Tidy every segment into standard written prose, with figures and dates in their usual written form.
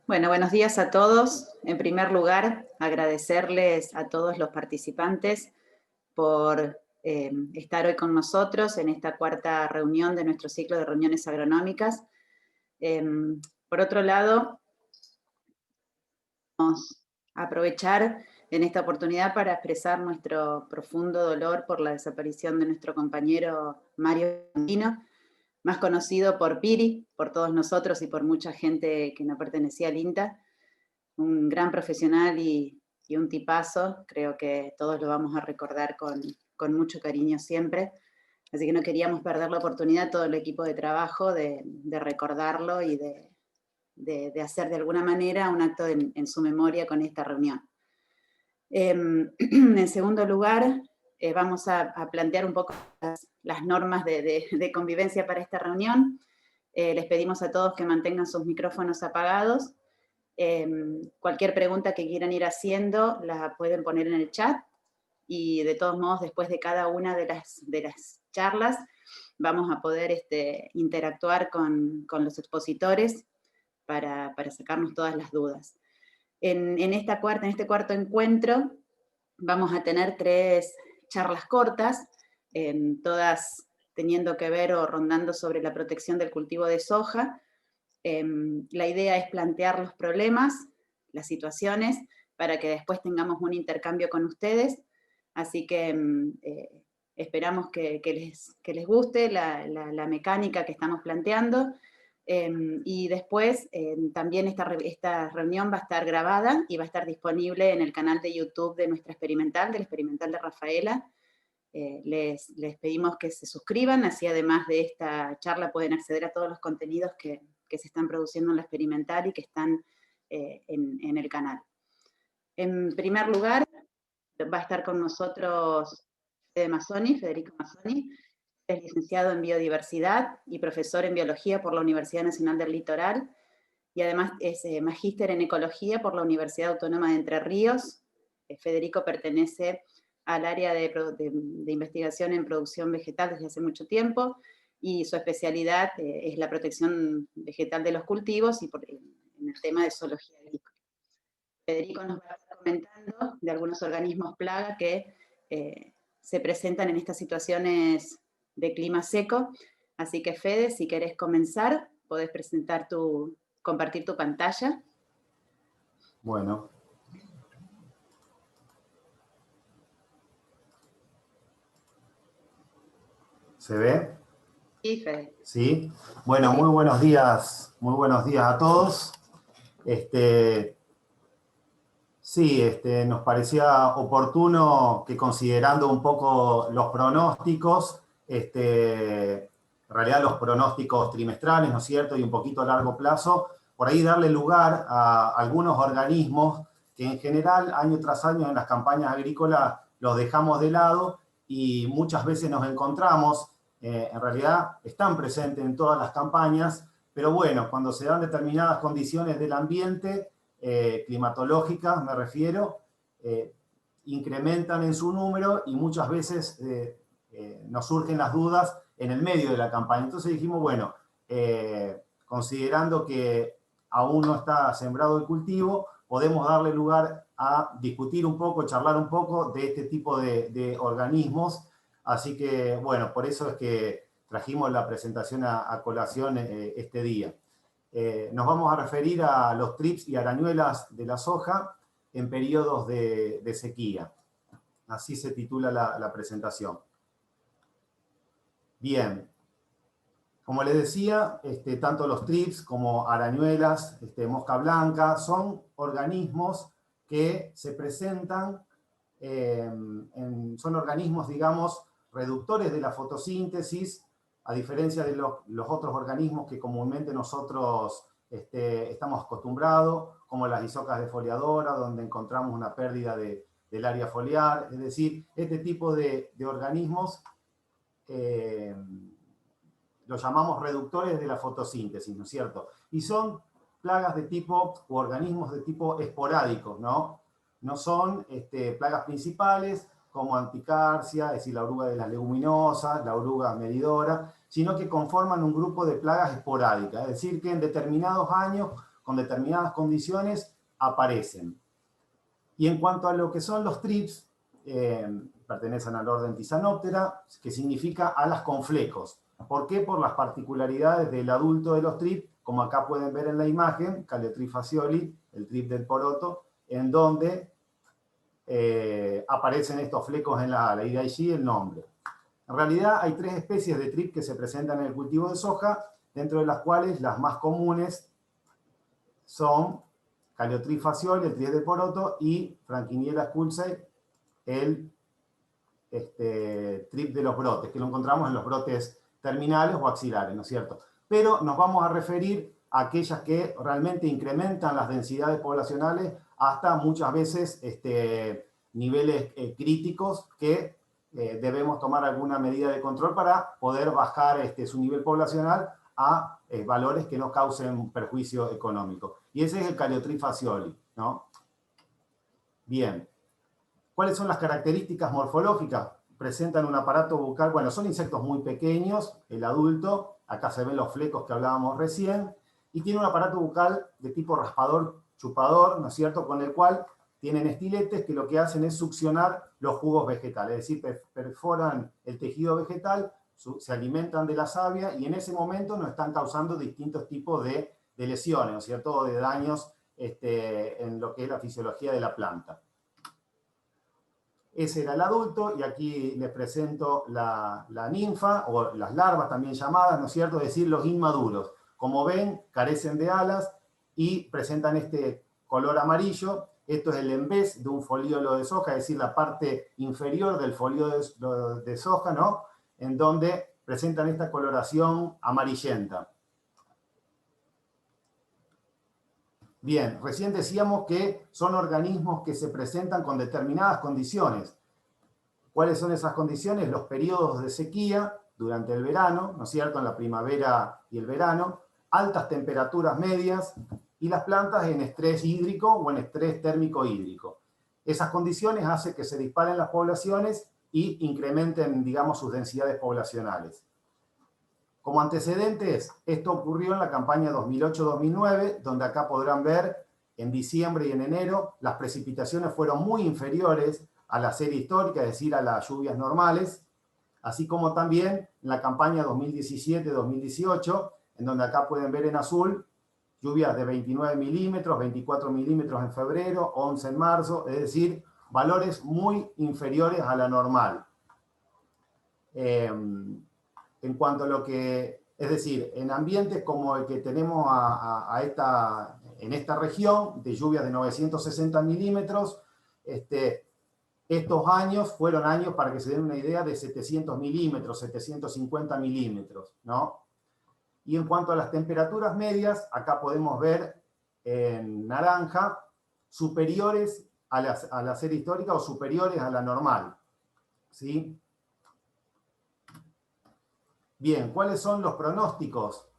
Bueno, buenos días a todos. En primer lugar, agradecerles a todos los participantes por estar hoy con nosotros en esta cuarta reunión de nuestro ciclo de reuniones agronómicas. Por otro lado, vamos a aprovechar en esta oportunidad para expresar nuestro profundo dolor por la desaparición de nuestro compañero Mario Andino, más conocido por Piri, por todos nosotros y por mucha gente que no pertenecía al INTA, un gran profesional y un tipazo. Creo que todos lo vamos a recordar con mucho cariño siempre. Así que no queríamos perder la oportunidad, todo el equipo de trabajo, de recordarlo y de hacer de alguna manera un acto en su memoria con esta reunión. En segundo lugar, vamos a plantear un poco las normas de convivencia para esta reunión. Les pedimos a todos que mantengan sus micrófonos apagados. Cualquier pregunta que quieran ir haciendo la pueden poner en el chat, y de todos modos después de cada una de las charlas vamos a poder interactuar con los expositores para sacarnos todas las dudas. En este cuarto encuentro vamos a tener 3 charlas cortas, todas teniendo que ver o rondando sobre la protección del cultivo de soja. La idea es plantear los problemas, las situaciones, para que después tengamos un intercambio con ustedes. Así que esperamos que les guste la mecánica que estamos planteando. Y después también esta reunión va a estar grabada y va a estar disponible en el canal de YouTube de nuestra experimental, de la experimental de Rafaela. Les pedimos que se suscriban, así además de esta charla pueden acceder a todos los contenidos que se están produciendo en la experimental y que están en el canal. En primer lugar, va a estar con nosotros Federico Mazzoni, es licenciado en Biodiversidad y profesor en Biología por la Universidad Nacional del Litoral, y además es magíster en Ecología por la Universidad Autónoma de Entre Ríos. Federico pertenece al área de investigación en producción vegetal desde hace mucho tiempo, y su especialidad es la protección vegetal de los cultivos y en el tema de zoología agrícola. Federico nos va a estar comentando de algunos organismos plaga que se presentan en estas situaciones de clima seco. Así que Fede, si querés comenzar, podés compartir tu pantalla. Bueno. ¿Se ve? Sí, Fede. Sí. Bueno, muy buenos días a todos. Sí, nos parecía oportuno que, considerando un poco los pronósticos, en realidad los pronósticos trimestrales, ¿no es cierto?, y un poquito a largo plazo, por ahí darle lugar a algunos organismos que en general, año tras año, en las campañas agrícolas los dejamos de lado y muchas veces nos encontramos, en realidad están presentes en todas las campañas, pero bueno, cuando se dan determinadas condiciones del ambiente, climatológicas me refiero, incrementan en su número y muchas veces nos surgen las dudas en el medio de la campaña. Entonces dijimos, bueno, considerando que aún no está sembrado el cultivo, podemos darle lugar a discutir un poco, charlar un poco de este tipo de organismos. Así que, bueno, por eso es que trajimos la presentación a colación este día. Nos vamos a referir a los trips y arañuelas de la soja en periodos de sequía. Así se titula la presentación. Bien. Como les decía, tanto los trips como arañuelas, mosca blanca, son organismos que se presentan, son organismos, digamos, reductores de la fotosíntesis, a diferencia de los otros organismos que comúnmente nosotros estamos acostumbrados, como las isocas defoliadoras, donde encontramos una pérdida del área foliar. Es decir, este tipo de organismos los llamamos reductores de la fotosíntesis, ¿no es cierto? Y son plagas de tipo, o organismos de tipo esporádico, ¿no? No son plagas principales como anticarsia, es decir, la oruga de las leguminosas, la oruga medidora, sino que conforman un grupo de plagas esporádicas, es decir, que en determinados años, con determinadas condiciones, aparecen. Y en cuanto a lo que son los trips, pertenecen al orden Tisanoptera, que significa alas con flecos. ¿Por qué? Por las particularidades del adulto de los trips, como acá pueden ver en la imagen, Calliotris fascioli, el trip del poroto, en donde aparecen estos flecos en la ala, y de allí el nombre. En realidad hay 3 especies de trip que se presentan en el cultivo de soja, dentro de las cuales las más comunes son Calliotris fascioli, el trip del poroto, y Frankiniella schulze, el trip de los brotes, que lo encontramos en los brotes terminales o axilares, ¿no es cierto? Pero nos vamos a referir a aquellas que realmente incrementan las densidades poblacionales hasta muchas veces niveles críticos que debemos tomar alguna medida de control para poder bajar su nivel poblacional a valores que no causen perjuicio económico. Y ese es el Calliotris fascioli, ¿no? Bien. ¿Cuáles son las características morfológicas? Presentan un aparato bucal, bueno, son insectos muy pequeños, el adulto, acá se ven los flecos que hablábamos recién, y tiene un aparato bucal de tipo raspador, chupador, ¿no es cierto?, con el cual tienen estiletes que lo que hacen es succionar los jugos vegetales, es decir, perforan el tejido vegetal, se alimentan de la savia y en ese momento nos están causando distintos tipos de lesiones, ¿no es cierto?, o de daños en lo que es la fisiología de la planta. Ese era el adulto, y aquí les presento la ninfa, o las larvas también llamadas, ¿no es cierto?, es decir, los inmaduros. Como ven, carecen de alas y presentan este color amarillo. Esto es el embés de un foliolo de soja, es decir, la parte inferior del foliolo de soja, ¿no?, en donde presentan esta coloración amarillenta. Bien, recién decíamos que son organismos que se presentan con determinadas condiciones. ¿Cuáles son esas condiciones? Los periodos de sequía durante el verano, ¿no es cierto?, en la primavera y el verano, altas temperaturas medias y las plantas en estrés hídrico o en estrés térmico hídrico. Esas condiciones hacen que se disparen las poblaciones y incrementen, digamos, sus densidades poblacionales. Como antecedentes, esto ocurrió en la campaña 2008-2009, donde acá podrán ver en diciembre y en enero las precipitaciones fueron muy inferiores a la serie histórica, es decir, a las lluvias normales, así como también en la campaña 2017-2018, en donde acá pueden ver en azul lluvias de 29 milímetros, 24 milímetros en febrero, 11 en marzo, es decir, valores muy inferiores a la normal. En cuanto a lo que, es decir, en ambientes como el que tenemos en esta región, de lluvias de 960 milímetros, estos años fueron años, para que se den una idea, de 700 milímetros, 750 milímetros, ¿no? Y en cuanto a las temperaturas medias, acá podemos ver en naranja, superiores a la serie histórica o superiores a la normal, ¿sí? Bien, ¿cuáles son los pronósticos?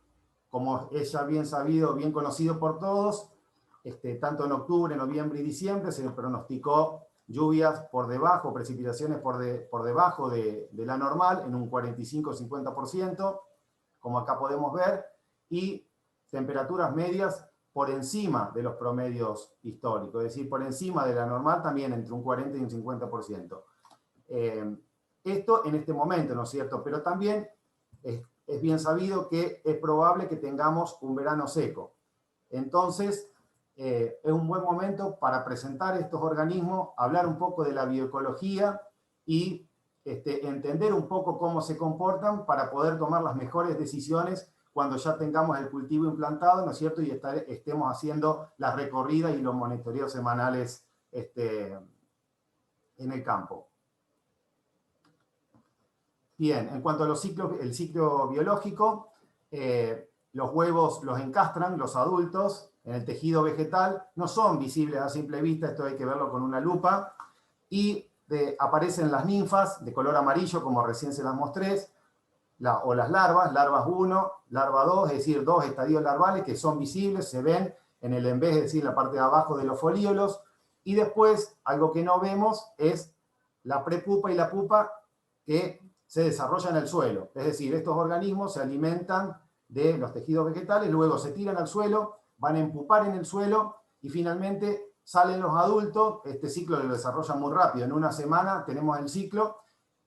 Como es ya bien sabido, bien conocido por todos, tanto en octubre, noviembre y diciembre se pronosticó lluvias por debajo, precipitaciones por debajo de la normal, en un 45-50%, como acá podemos ver, y temperaturas medias por encima de los promedios históricos, es decir, por encima de la normal también entre un 40 y un 50%. Esto en este momento, ¿no es cierto? Pero también es bien sabido que es probable que tengamos un verano seco. Entonces, es un buen momento para presentar estos organismos, hablar un poco de la bioecología y entender un poco cómo se comportan para poder tomar las mejores decisiones cuando ya tengamos el cultivo implantado, ¿no es cierto? Y estemos haciendo las recorridas y los monitoreos semanales en el campo. Bien, en cuanto a el ciclo biológico, los huevos los encastran los adultos en el tejido vegetal, no son visibles a simple vista, esto hay que verlo con una lupa, y aparecen las ninfas de color amarillo, como recién se las mostré, o las larvas, larvas 1, larva 2, es decir, 2 estadios larvales que son visibles, se ven en el en vez, es decir, en la parte de abajo de los folíolos. Y después, algo que no vemos es la prepupa y la pupa que se desarrollan en el suelo. Es decir, estos organismos se alimentan de los tejidos vegetales, luego se tiran al suelo, van a empupar en el suelo y finalmente salen los adultos. Este ciclo lo desarrollan muy rápido. En una semana tenemos el ciclo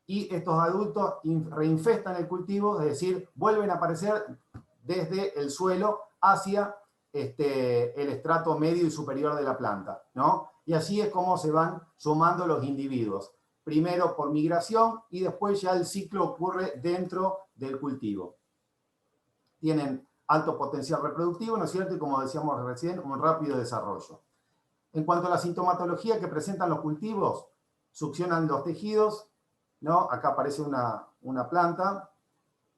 y estos adultos reinfestan el cultivo, es decir, vuelven a aparecer desde el suelo hacia el estrato medio y superior de la planta, ¿no? Y así es como se van sumando los individuos. Primero por migración y después ya el ciclo ocurre dentro del cultivo. Tienen alto potencial reproductivo, ¿no es cierto? Y como decíamos recién, un rápido desarrollo. En cuanto a la sintomatología que presentan los cultivos, succionan los tejidos, ¿no? Acá aparece una planta,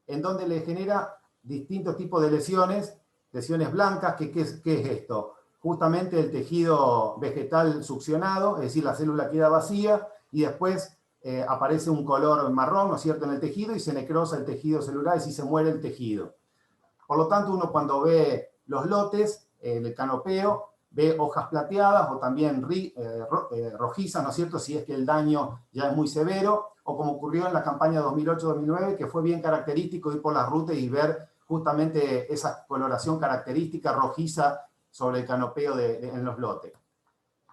en donde le genera distintos tipos de lesiones, lesiones blancas, ¿qué es esto? Justamente el tejido vegetal succionado, es decir, la célula queda vacía y después aparece un color marrón, ¿no es cierto?, en el tejido y se necrosa el tejido celular, es decir, se muere el tejido. Por lo tanto, uno cuando ve los lotes, el canopeo, ve hojas plateadas o también rojizas, ¿no es cierto?, si es que el daño ya es muy severo, o como ocurrió en la campaña 2008-2009, que fue bien característico ir por las rutas y ver justamente esa coloración característica rojiza sobre el canopeo en los lotes.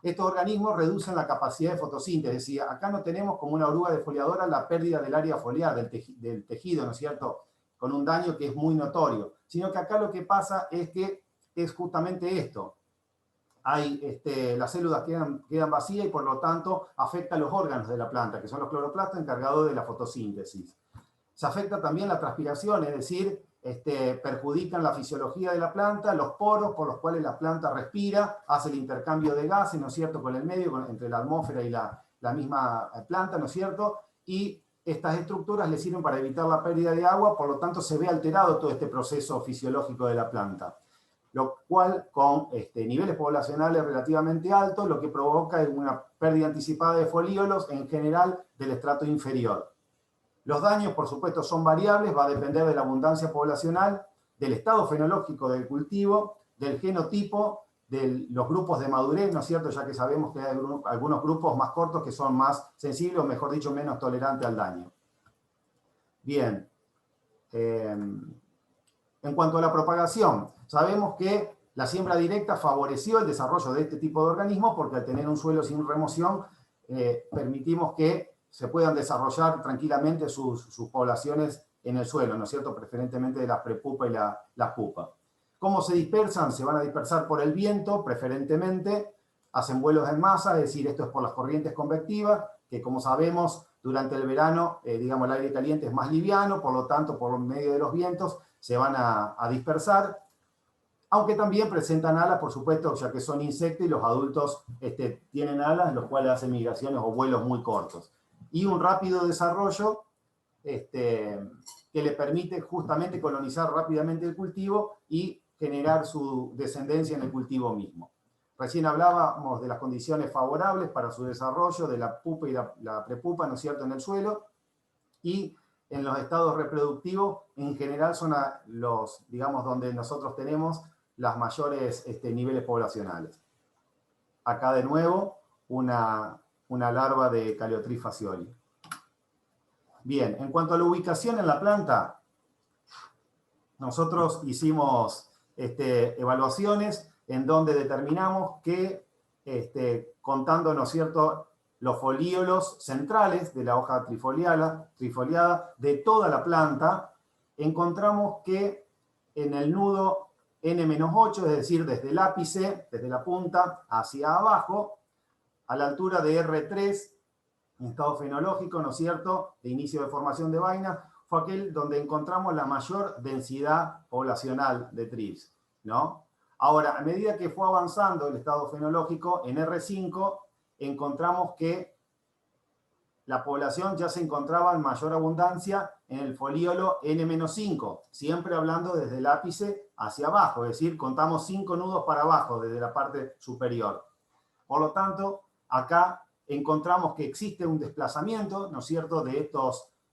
Estos organismos reducen la capacidad de fotosíntesis, es decir, acá no tenemos como una oruga defoliadora la pérdida del área foliar, del tejido, ¿no es cierto?, con un daño que es muy notorio, sino que acá lo que pasa es que es justamente esto. Las células quedan vacías y por lo tanto afecta a los órganos de la planta, que son los cloroplastos encargados de la fotosíntesis. Se afecta también la transpiración, es decir, perjudican la fisiología de la planta, los poros por los cuales la planta respira, hace el intercambio de gases, ¿no es cierto?, con el medio, entre la atmósfera y la misma planta, ¿no es cierto?, y estas estructuras le sirven para evitar la pérdida de agua, por lo tanto se ve alterado todo este proceso fisiológico de la planta, lo cual con niveles poblacionales relativamente altos, lo que provoca es una pérdida anticipada de folíolos en general del estrato inferior. Los daños, por supuesto, son variables, va a depender de la abundancia poblacional, del estado fenológico del cultivo, del genotipo, de los grupos de madurez, ¿no es cierto?, ya que sabemos que hay algunos grupos más cortos que son más sensibles, o mejor dicho, menos tolerantes al daño. Bien. En cuanto a la propagación, sabemos que la siembra directa favoreció el desarrollo de este tipo de organismos porque al tener un suelo sin remoción, permitimos que se puedan desarrollar tranquilamente sus poblaciones en el suelo, ¿no es cierto?, preferentemente de la prepupa y la pupa. ¿Cómo se dispersan? Se van a dispersar por el viento, preferentemente, hacen vuelos en masa, es decir, esto es por las corrientes convectivas, que como sabemos, durante el verano, digamos, el aire caliente es más liviano, por lo tanto, por medio de los vientos, se van a dispersar, aunque también presentan alas, por supuesto, ya que son insectos y los adultos tienen alas, los cuales hacen migraciones o vuelos muy cortos. Y un rápido desarrollo que le permite justamente colonizar rápidamente el cultivo y generar su descendencia en el cultivo mismo. Recién hablábamos de las condiciones favorables para su desarrollo, de la pupa y la prepupa, ¿no es cierto?, en el suelo, y en los estados reproductivos, en general son los, digamos, donde nosotros tenemos los mayores niveles poblacionales. Acá de nuevo, una larva de Caleotris facioli. Bien, en cuanto a la ubicación en la planta, nosotros hicimos evaluaciones en donde determinamos que, contando, ¿no es cierto?, los folíolos centrales de la hoja trifoliada de toda la planta, encontramos que en el nudo N-8, es decir, desde el ápice, desde la punta hacia abajo, a la altura de R3, en estado fenológico, ¿no es cierto?, de inicio de formación de vaina, fue aquel donde encontramos la mayor densidad poblacional de trips, ¿no? Ahora, a medida que fue avanzando el estado fenológico, en R5 encontramos que la población ya se encontraba en mayor abundancia en el folíolo N-5, siempre hablando desde el ápice hacia abajo, es decir, contamos 5 nudos para abajo desde la parte superior. Por lo tanto, acá encontramos que existe un desplazamiento, ¿no es cierto?, de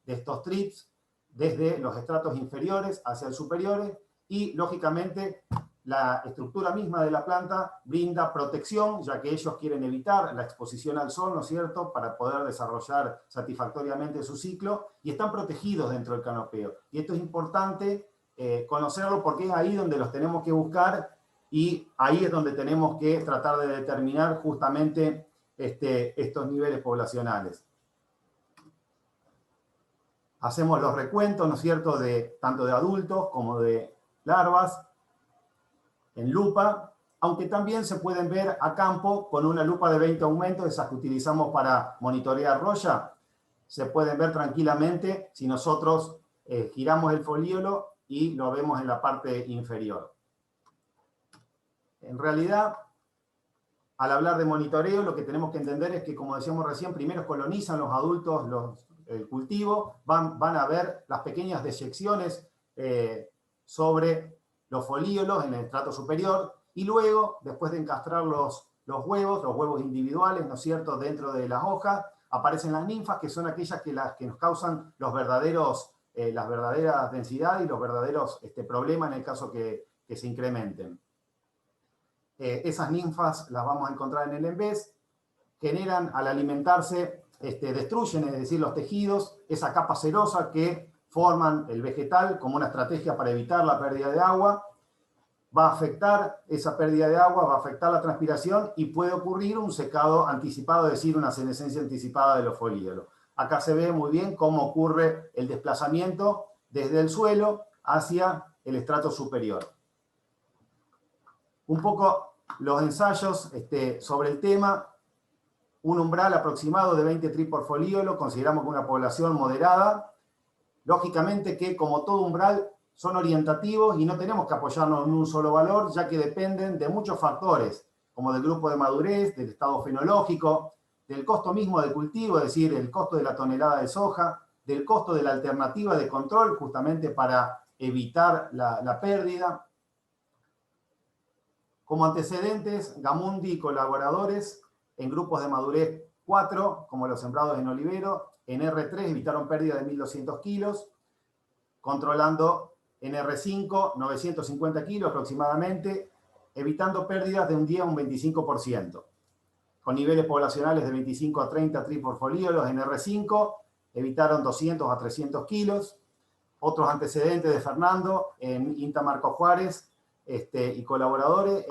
estos trips desde los estratos inferiores hacia el superior y, lógicamente, la estructura misma de la planta brinda protección, ya que ellos quieren evitar la exposición al sol, ¿no es cierto?, para poder desarrollar satisfactoriamente su ciclo, y están protegidos dentro del canopeo. Y esto es importante conocerlo porque es ahí donde los tenemos que buscar y ahí es donde tenemos que tratar de determinar justamente estos niveles poblacionales. Hacemos los recuentos, ¿no es cierto?, tanto de adultos como de larvas en lupa, aunque también se pueden ver a campo con una lupa de 20 aumentos, esas que utilizamos para monitorear roya, se pueden ver tranquilamente si nosotros giramos el folíolo y lo vemos en la parte inferior. En realidad, al hablar de monitoreo, lo que tenemos que entender es que, como decíamos recién, primero colonizan los adultos el cultivo, van a ver las pequeñas deyecciones sobre los folíolos en el estrato superior, y luego, después de encastrar los huevos individuales, ¿no es cierto?, dentro de las hojas, aparecen las ninfas, que son aquellas que nos causan las verdaderas densidades y los verdaderos problemas en el caso que se incrementen. Esas ninfas las vamos a encontrar en el embés, generan al alimentarse, destruyen, es decir, los tejidos, esa capa cerosa que forman el vegetal como una estrategia para evitar la pérdida de agua, va a afectar esa pérdida de agua, va a afectar la transpiración y puede ocurrir un secado anticipado, es decir, una senescencia anticipada de los folíolos. Acá se ve muy bien cómo ocurre el desplazamiento desde el suelo hacia el estrato superior. Un poco los ensayos sobre el tema, un umbral aproximado de 20 tri por folíolo, consideramos que una población moderada. Lógicamente que, como todo umbral, son orientativos y no tenemos que apoyarnos en un solo valor, ya que dependen de muchos factores, como del grupo de madurez, del estado fenológico, del costo mismo del cultivo, es decir, el costo de la tonelada de soja, del costo de la alternativa de control, justamente para evitar la pérdida. Como antecedentes, Gamundi y colaboradores en grupos de madurez 4, como los sembrados en olivero, en R3 evitaron pérdida de 1.200 kilos, controlando en R5 950 kilos aproximadamente, evitando pérdidas de un día un 25%, con niveles poblacionales de 25 a 30 tri por folíolos. En R5 evitaron 200 a 300 kilos. Otros antecedentes de Fernando en INTA Marco Juárez y colaboradores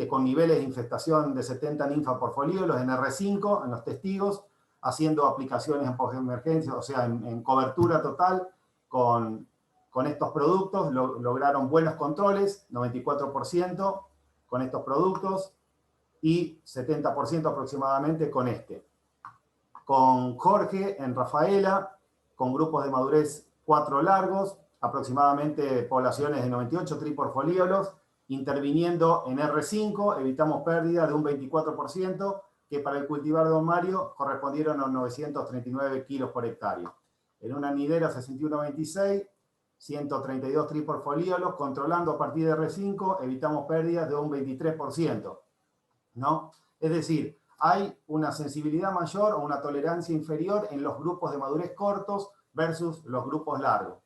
con niveles de infestación de 70 ninfas por folíolos en R5, en los testigos, haciendo aplicaciones en postemergencia, o sea, en cobertura total con estos productos. Lograron buenos controles, 94% con estos productos y 70% aproximadamente con Con Jorge en Rafaela, con grupos de madurez 4 largos, aproximadamente poblaciones de 98 tri por folíolos, interviniendo en R5, evitamos pérdida de un 24%, que para el cultivar de Don Mario correspondieron a 939 kilos por hectárea. En una nidera 6126, 132 tri por folíolos, controlando a partir de R5, evitamos pérdidas de un 23%, ¿no? Es decir, hay una sensibilidad mayor o una tolerancia inferior en los grupos de madurez cortos versus los grupos largos.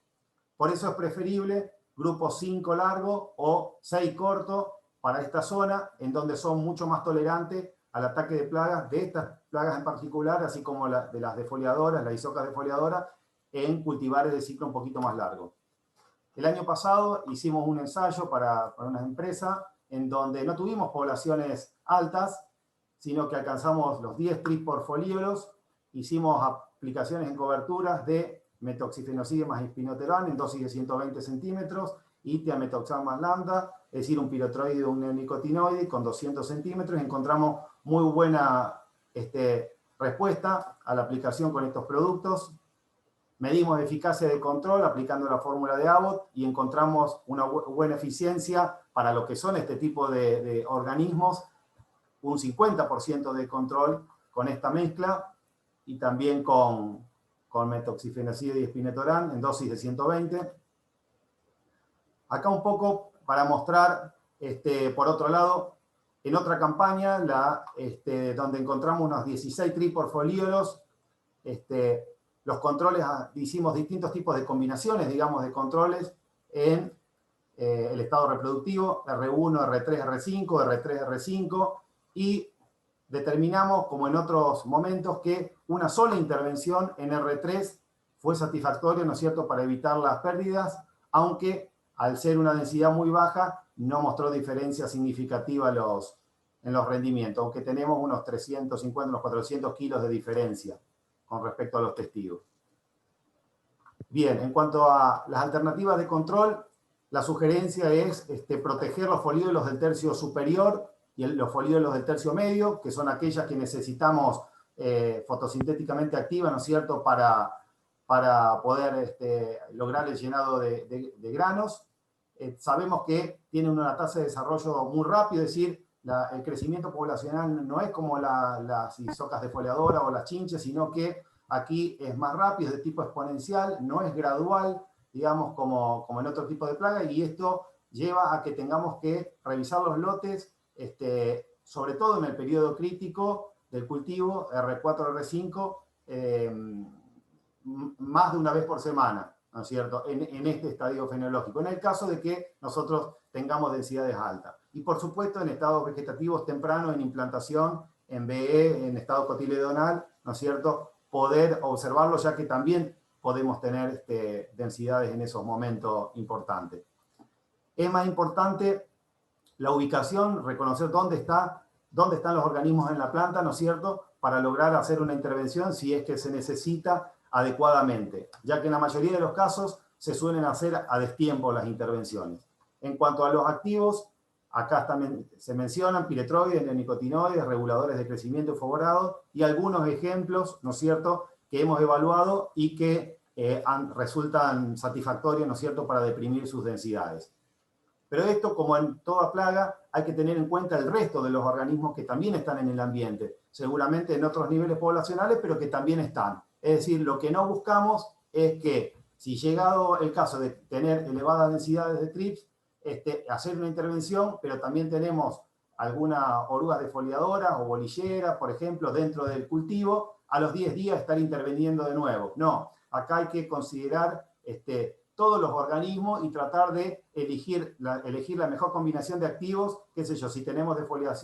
Por eso es preferible grupo 5 largo o 6 corto para esta zona, en donde son mucho más tolerantes al ataque de plagas, de estas plagas en particular, así como de las defoliadoras, las isocas defoliadoras, en cultivares de ciclo un poquito más largo. El año pasado hicimos un ensayo para una empresa en donde no tuvimos poblaciones altas, sino que alcanzamos los 10 tris por folíolos, hicimos aplicaciones en coberturas de metoxifenocide más espinoterol en dosis de 120 centímetros y tiametoxam más lambda, es decir, un piretroide o un neonicotinoide con 200 centímetros. Encontramos muy buena respuesta a la aplicación con estos productos. Medimos eficacia de control aplicando la fórmula de Abbott y encontramos una buena eficiencia para lo que son este tipo de organismos, un 50% de control con esta mezcla y también con metoxifenocide y espinetoram en dosis de 120. Acá un poco para mostrar, por otro lado, en otra campaña, donde encontramos unos 16 tri por folíolos, Los controles, hicimos distintos tipos de combinaciones, digamos, de controles en el estado reproductivo, R1, R3, R5, R3, R5, y determinamos, como en otros momentos, que una sola intervención en R3 fue satisfactoria, ¿no es cierto?, para evitar las pérdidas, aunque al ser una densidad muy baja, no mostró diferencia significativa en los rendimientos, aunque tenemos unos 350, unos 400 kilos de diferencia con respecto a los testigos. Bien, en cuanto a las alternativas de control, la sugerencia es proteger los folíolos del tercio superior y los folíolos del tercio medio, que son aquellas que necesitamos fotosintéticamente activas, ¿no es cierto?, para poder lograr el llenado de granos. Sabemos que tienen una tasa de desarrollo muy rápida, es decir, el crecimiento poblacional no es como las isocas defoliadoras o las chinches, sino que aquí es más rápido, es de tipo exponencial, no es gradual, digamos, como en otro tipo de plaga, y esto lleva a que tengamos que revisar los lotes, sobre todo en el periodo crítico del cultivo, R4, R5, más de una vez por semana, ¿no es cierto?, en este estadio fenológico, en el caso de que nosotros tengamos densidades altas. Y por supuesto en estados vegetativos tempranos, en implantación, en BE, en estado cotiledonal, ¿no es cierto?, poder observarlo, ya que también podemos tener densidades en esos momentos importantes. Es más importante la ubicación, reconocer dónde están los organismos en la planta, ¿no es cierto?, para lograr hacer una intervención si es que se necesita adecuadamente, ya que en la mayoría de los casos se suelen hacer a destiempo las intervenciones. En cuanto a los activos, acá también se mencionan piretroides, neonicotinoides, reguladores de crecimiento favorados y algunos ejemplos, ¿no es cierto?, que hemos evaluado y que resultan satisfactorios, ¿no es cierto?, para deprimir sus densidades. Pero esto, como en toda plaga, hay que tener en cuenta el resto de los organismos que también están en el ambiente, seguramente en otros niveles poblacionales, pero que también están. Es decir, lo que no buscamos es que, si llegado el caso de tener elevadas densidades de trips, hacer una intervención, pero también tenemos algunas orugas defoliadoras o bolilleras, por ejemplo, dentro del cultivo, a los 10 días estar interviniendo de nuevo. No, acá hay que considerar todos los organismos y tratar de elegir la mejor combinación de activos. Qué sé yo, si tenemos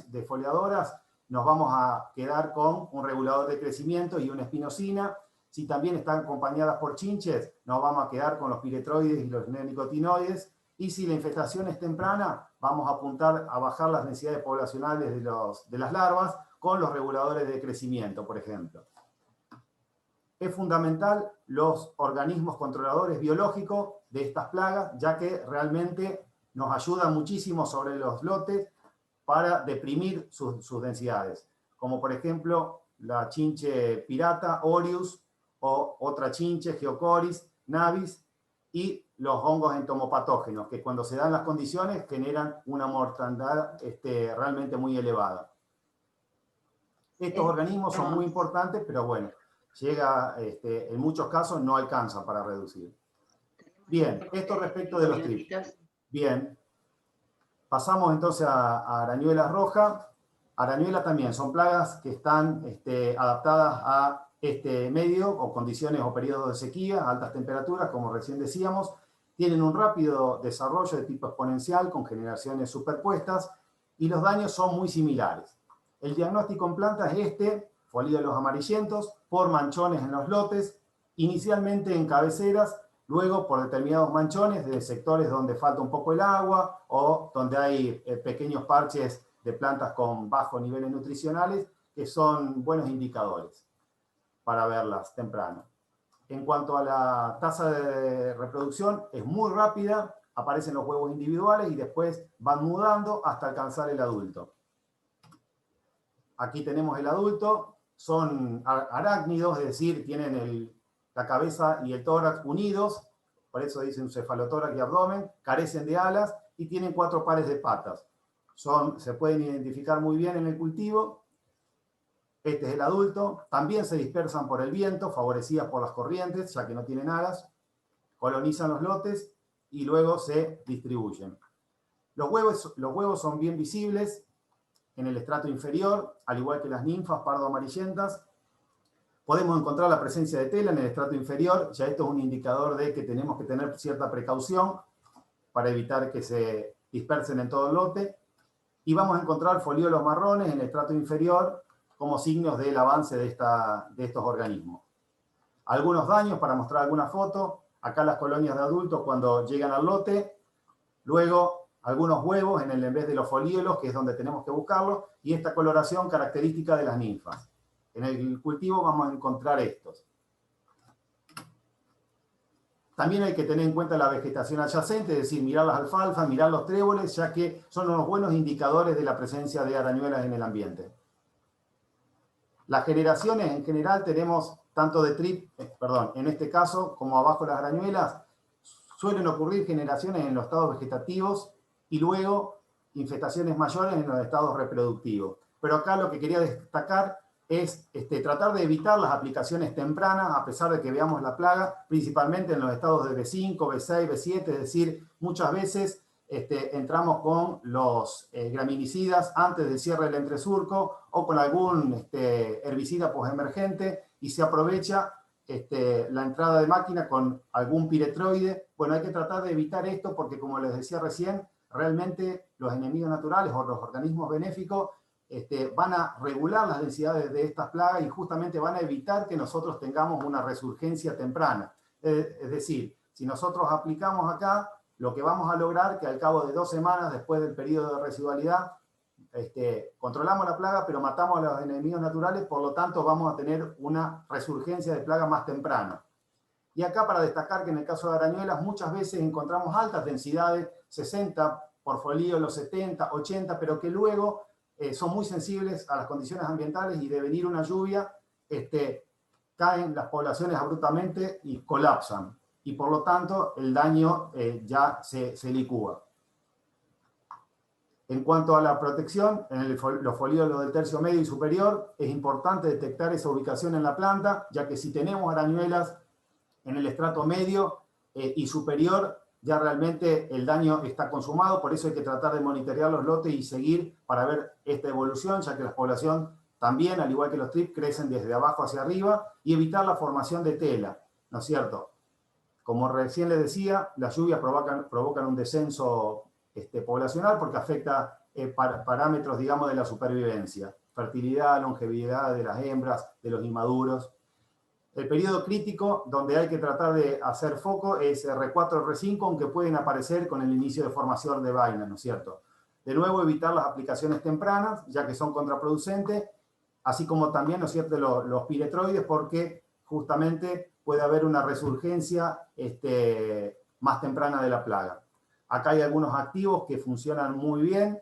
defoliadoras, nos vamos a quedar con un regulador de crecimiento y una espinosina. Si también están acompañadas por chinches, nos vamos a quedar con los piretroides y los neonicotinoides. Y si la infestación es temprana, vamos a apuntar a bajar las densidades poblacionales de las larvas con los reguladores de crecimiento, por ejemplo. Es fundamental los organismos controladores biológicos de estas plagas, ya que realmente nos ayudan muchísimo sobre los lotes para deprimir sus densidades, como por ejemplo la chinche pirata, Orius, o otra chinche, Geocoris, Navis, y los hongos entomopatógenos, que cuando se dan las condiciones generan una mortandad realmente muy elevada. Estos organismos son muy importantes, pero bueno, en muchos casos no alcanza para reducir. Bien, esto respecto de los trips. Bien, pasamos entonces a arañuelas rojas. Arañuelas también son plagas que están adaptadas a este medio o condiciones o periodos de sequía, altas temperaturas, como recién decíamos. Tienen un rápido desarrollo de tipo exponencial con generaciones superpuestas y los daños son muy similares. El diagnóstico en plantas es folíolos amarillentos, por manchones en los lotes, inicialmente en cabeceras, luego por determinados manchones de sectores donde falta un poco el agua o donde hay pequeños parches de plantas con bajos niveles nutricionales, que son buenos indicadores para verlas temprano. En cuanto a la tasa de reproducción, es muy rápida, aparecen los huevos individuales y después van mudando hasta alcanzar el adulto. Aquí tenemos el adulto, son arácnidos, es decir, tienen la cabeza y el tórax unidos, por eso dicen cefalotórax y abdomen, carecen de alas y tienen 4 pares de patas. Se pueden identificar muy bien en el cultivo. Este es el adulto. También se dispersan por el viento, favorecidas por las corrientes, ya que no tienen alas. Colonizan los lotes y luego se distribuyen. Los huevos son bien visibles en el estrato inferior, al igual que las ninfas pardo-amarillentas. Podemos encontrar la presencia de tela en el estrato inferior, ya esto es un indicador de que tenemos que tener cierta precaución para evitar que se dispersen en todo el lote. Y vamos a encontrar foliolos marrones en el estrato inferior como signos del avance de estos organismos. Algunos daños, para mostrar alguna foto, acá las colonias de adultos cuando llegan al lote, luego algunos huevos en vez de los foliolos, que es donde tenemos que buscarlos, y esta coloración característica de las ninfas. En el cultivo vamos a encontrar estos. También hay que tener en cuenta la vegetación adyacente, es decir, mirar las alfalfas, mirar los tréboles, ya que son unos buenos indicadores de la presencia de arañuelas en el ambiente. Las generaciones en general tenemos tanto de en este caso, como abajo las arañuelas, suelen ocurrir generaciones en los estados vegetativos y luego infestaciones mayores en los estados reproductivos. Pero acá lo que quería destacar es tratar de evitar las aplicaciones tempranas, a pesar de que veamos la plaga, principalmente en los estados de B5, B6, B7, es decir, muchas veces entramos con los graminicidas antes del cierre del entresurco o con algún herbicida postemergente y se aprovecha la entrada de máquina con algún piretroide. Bueno, hay que tratar de evitar esto porque, como les decía recién, realmente los enemigos naturales o los organismos benéficos van a regular las densidades de estas plagas y justamente van a evitar que nosotros tengamos una resurgencia temprana. Es decir, si nosotros aplicamos acá, lo que vamos a lograr que al cabo de 2 semanas después del periodo de residualidad, controlamos la plaga, pero matamos a los enemigos naturales, por lo tanto vamos a tener una resurgencia de plaga más temprana. Y acá para destacar que en el caso de arañuelas muchas veces encontramos altas densidades, 60 por folíolo, 70, 80, pero que luego son muy sensibles a las condiciones ambientales y de venir una lluvia, caen las poblaciones abruptamente y colapsan. Y por lo tanto el daño ya se licúa. En cuanto a la protección, en los folíolos del tercio medio y superior, es importante detectar esa ubicación en la planta, ya que si tenemos arañuelas en el estrato medio y superior, ya realmente el daño está consumado, por eso hay que tratar de monitorear los lotes y seguir para ver esta evolución, ya que la población también, al igual que los TRIP, crecen desde abajo hacia arriba, y evitar la formación de tela, ¿no es cierto? Como recién les decía, las lluvias provocan un descenso poblacional porque afecta parámetros, digamos, de la supervivencia. Fertilidad, longevidad de las hembras, de los inmaduros. El periodo crítico donde hay que tratar de hacer foco es R4, R5, aunque pueden aparecer con el inicio de formación de vainas, ¿no es cierto? De nuevo, evitar las aplicaciones tempranas, ya que son contraproducentes, así como también, ¿no es cierto?, los piretroides, porque justamente puede haber una resurgencia más temprana de la plaga. Acá hay algunos activos que funcionan muy bien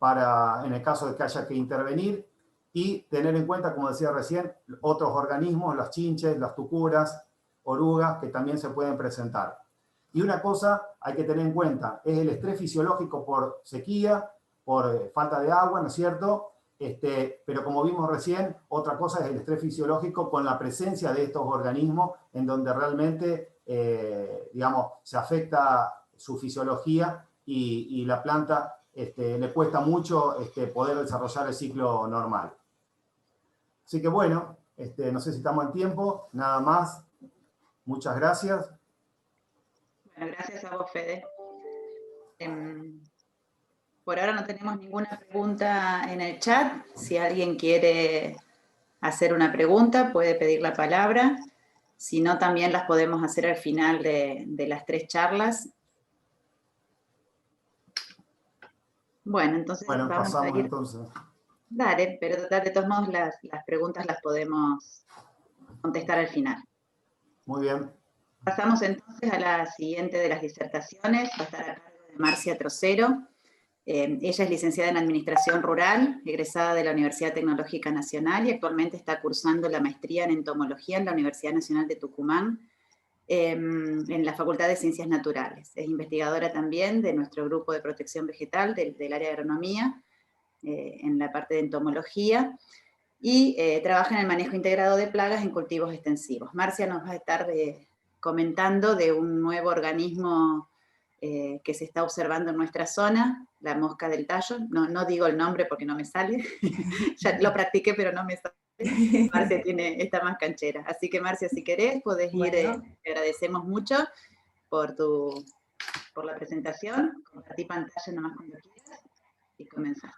en el caso de que haya que intervenir y tener en cuenta, como decía recién, otros organismos, las chinches, las tucuras, orugas, que también se pueden presentar. Y una cosa hay que tener en cuenta, es el estrés fisiológico por sequía, por falta de agua, ¿no es cierto? Pero como vimos recién, otra cosa es el estrés fisiológico con la presencia de estos organismos en donde realmente, digamos, se afecta su fisiología y la planta le cuesta mucho poder desarrollar el ciclo normal. Así que bueno, no sé si estamos en tiempo, nada más. Muchas gracias. Bueno, gracias a vos, Fede. Por ahora no tenemos ninguna pregunta en el chat. Si alguien quiere hacer una pregunta, puede pedir la palabra. Si no, también las podemos hacer al final de las 3 charlas. Bueno, entonces bueno, vamos pasamos a ir. Entonces. Dale, pero de todos modos las preguntas las podemos contestar al final. Muy bien. Pasamos entonces a la siguiente de las disertaciones. Va a estar a cargo de Marcia Trocero. Ella es licenciada en Administración Rural, egresada de la Universidad Tecnológica Nacional y actualmente está cursando la maestría en Entomología en la Universidad Nacional de Tucumán, en la Facultad de Ciencias Naturales. Es investigadora también de nuestro grupo de protección vegetal del área de agronomía, en la parte de entomología, y trabaja en el manejo integrado de plagas en cultivos extensivos. Marcia nos va a estar comentando de un nuevo organismo que se está observando en nuestra zona, la mosca del tallo. No digo el nombre porque no me sale, ya lo practiqué pero no me sale. Marcia está más canchera. Así que Marcia, si querés, podés ir, te agradecemos mucho por la presentación. Compartí pantalla nomás cuando quieras y comenzar.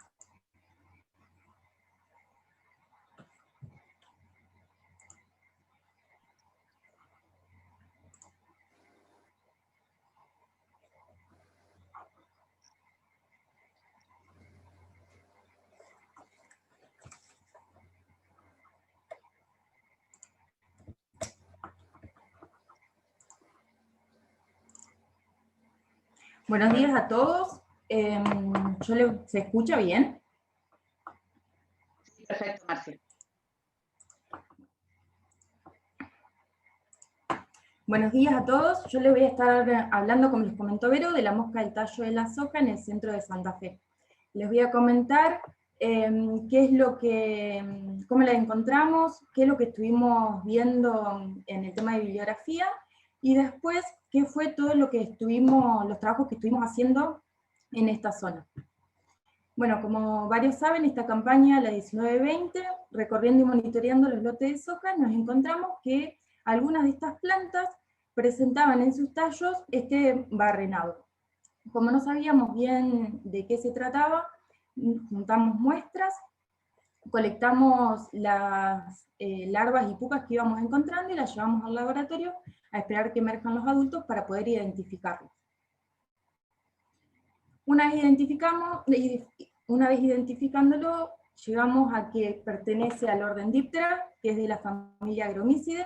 Buenos días a todos. ¿Se escucha bien? Sí, perfecto, Marcia. Buenos días a todos. Yo les voy a estar hablando, como les comentó Vero, de la mosca del tallo de la soja en el centro de Santa Fe. Les voy a comentar cómo la encontramos, qué es lo que estuvimos viendo en el tema de bibliografía, y después qué fue todo lo que los trabajos que estuvimos haciendo en esta zona. Bueno, como varios saben, esta campaña, la 19-20, recorriendo y monitoreando los lotes de soja, nos encontramos que algunas de estas plantas presentaban en sus tallos este barrenado. Como no sabíamos bien de qué se trataba, juntamos muestras, colectamos las larvas y pupas que íbamos encontrando y las llevamos al laboratorio a esperar que emerjan los adultos para poder identificarlos. Una vez identificándolo, llegamos a que pertenece al orden Diptera, que es de la familia Agromyzidae,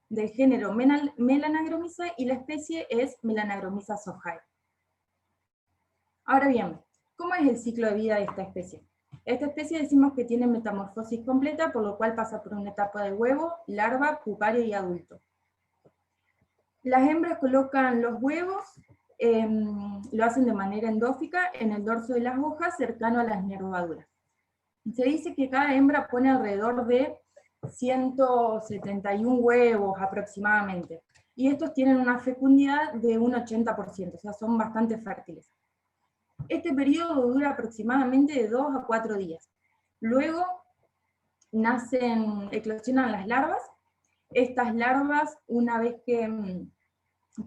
del género Melanagromyza, y la especie es Melanagromyza sojae. Ahora bien, ¿cómo es el ciclo de vida de esta especie? Esta especie decimos que tiene metamorfosis completa, por lo cual pasa por una etapa de huevo, larva, pupario y adulto. Las hembras colocan los huevos, lo hacen de manera endófica en el dorso de las hojas, cercano a las nervaduras. Se dice que cada hembra pone alrededor de 171 huevos aproximadamente, y estos tienen una fecundidad de un 80%, o sea, son bastante fértiles. Este periodo dura aproximadamente de 2 a 4 días. Luego eclosionan las larvas. Estas larvas, una vez que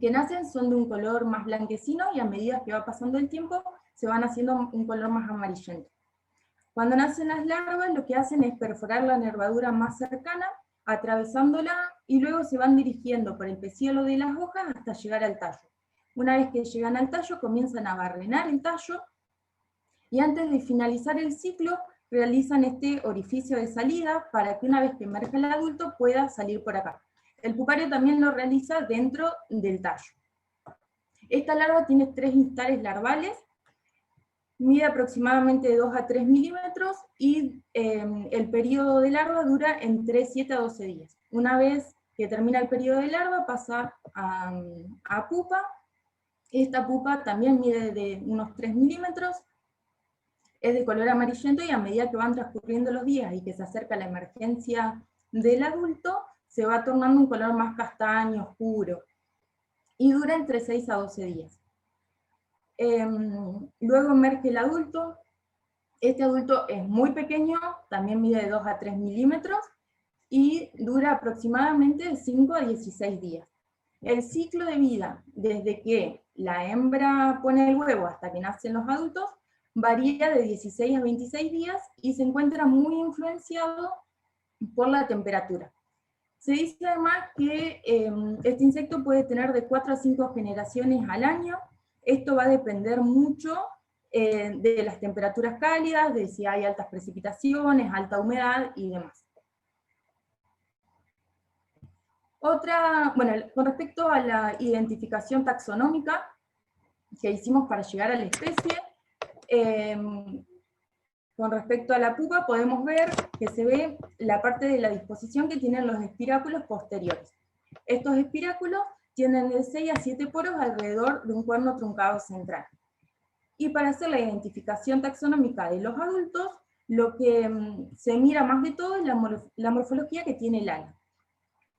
nacen, son de un color más blanquecino, y a medida que va pasando el tiempo se van haciendo un color más amarillento. Cuando nacen las larvas, lo que hacen es perforar la nervadura más cercana, atravesándola, y luego se van dirigiendo por el pecíolo de las hojas hasta llegar al tallo. Una vez que llegan al tallo, comienzan a barrenar el tallo, y antes de finalizar el ciclo, realizan este orificio de salida para que una vez que emerge el adulto pueda salir por acá. El pupario también lo realiza dentro del tallo. Esta larva tiene 3 instares larvales, mide aproximadamente de 2 a 3 milímetros, y el periodo de larva dura entre 7 a 12 días. Una vez que termina el periodo de larva, pasa a pupa. Esta pupa también mide de unos 3 milímetros, es de color amarillento, y a medida que van transcurriendo los días y que se acerca la emergencia del adulto, se va tornando un color más castaño, oscuro, y dura entre 6 a 12 días. Luego emerge el adulto. Este adulto es muy pequeño, también mide de 2 a 3 milímetros, y dura aproximadamente de 5 a 16 días. El ciclo de vida, desde que la hembra pone el huevo hasta que nacen los adultos, varía de 16 a 26 días, y se encuentra muy influenciado por la temperatura. Se dice además que este insecto puede tener de 4 a 5 generaciones al año. Esto va a depender mucho de las temperaturas cálidas, de si hay altas precipitaciones, alta humedad y demás. Con respecto a la identificación taxonómica que hicimos para llegar a la especie, con respecto a la pupa podemos ver que se ve la parte de la disposición que tienen los espiráculos posteriores. Estos espiráculos tienen de 6 a 7 poros alrededor de un cuerno truncado central. Y para hacer la identificación taxonómica de los adultos, lo que se mira más de todo es la morfología que tiene el ala.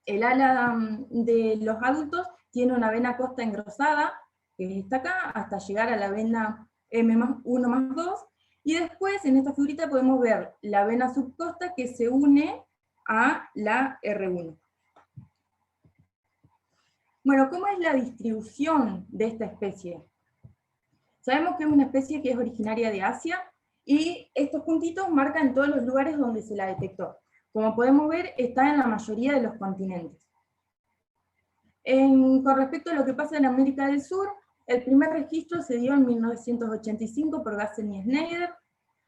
El ala de los adultos tiene una vena costa engrosada, que está acá, hasta llegar a la vena M+1+2, y después en esta figurita podemos ver la vena subcosta que se une a la R1. Bueno, ¿cómo es la distribución de esta especie? Sabemos que es una especie que es originaria de Asia, y estos puntitos marcan todos los lugares donde se la detectó. Como podemos ver, está en la mayoría de los continentes. Con respecto a lo que pasa en América del Sur, el primer registro se dio en 1985 por Gassen y Schneider.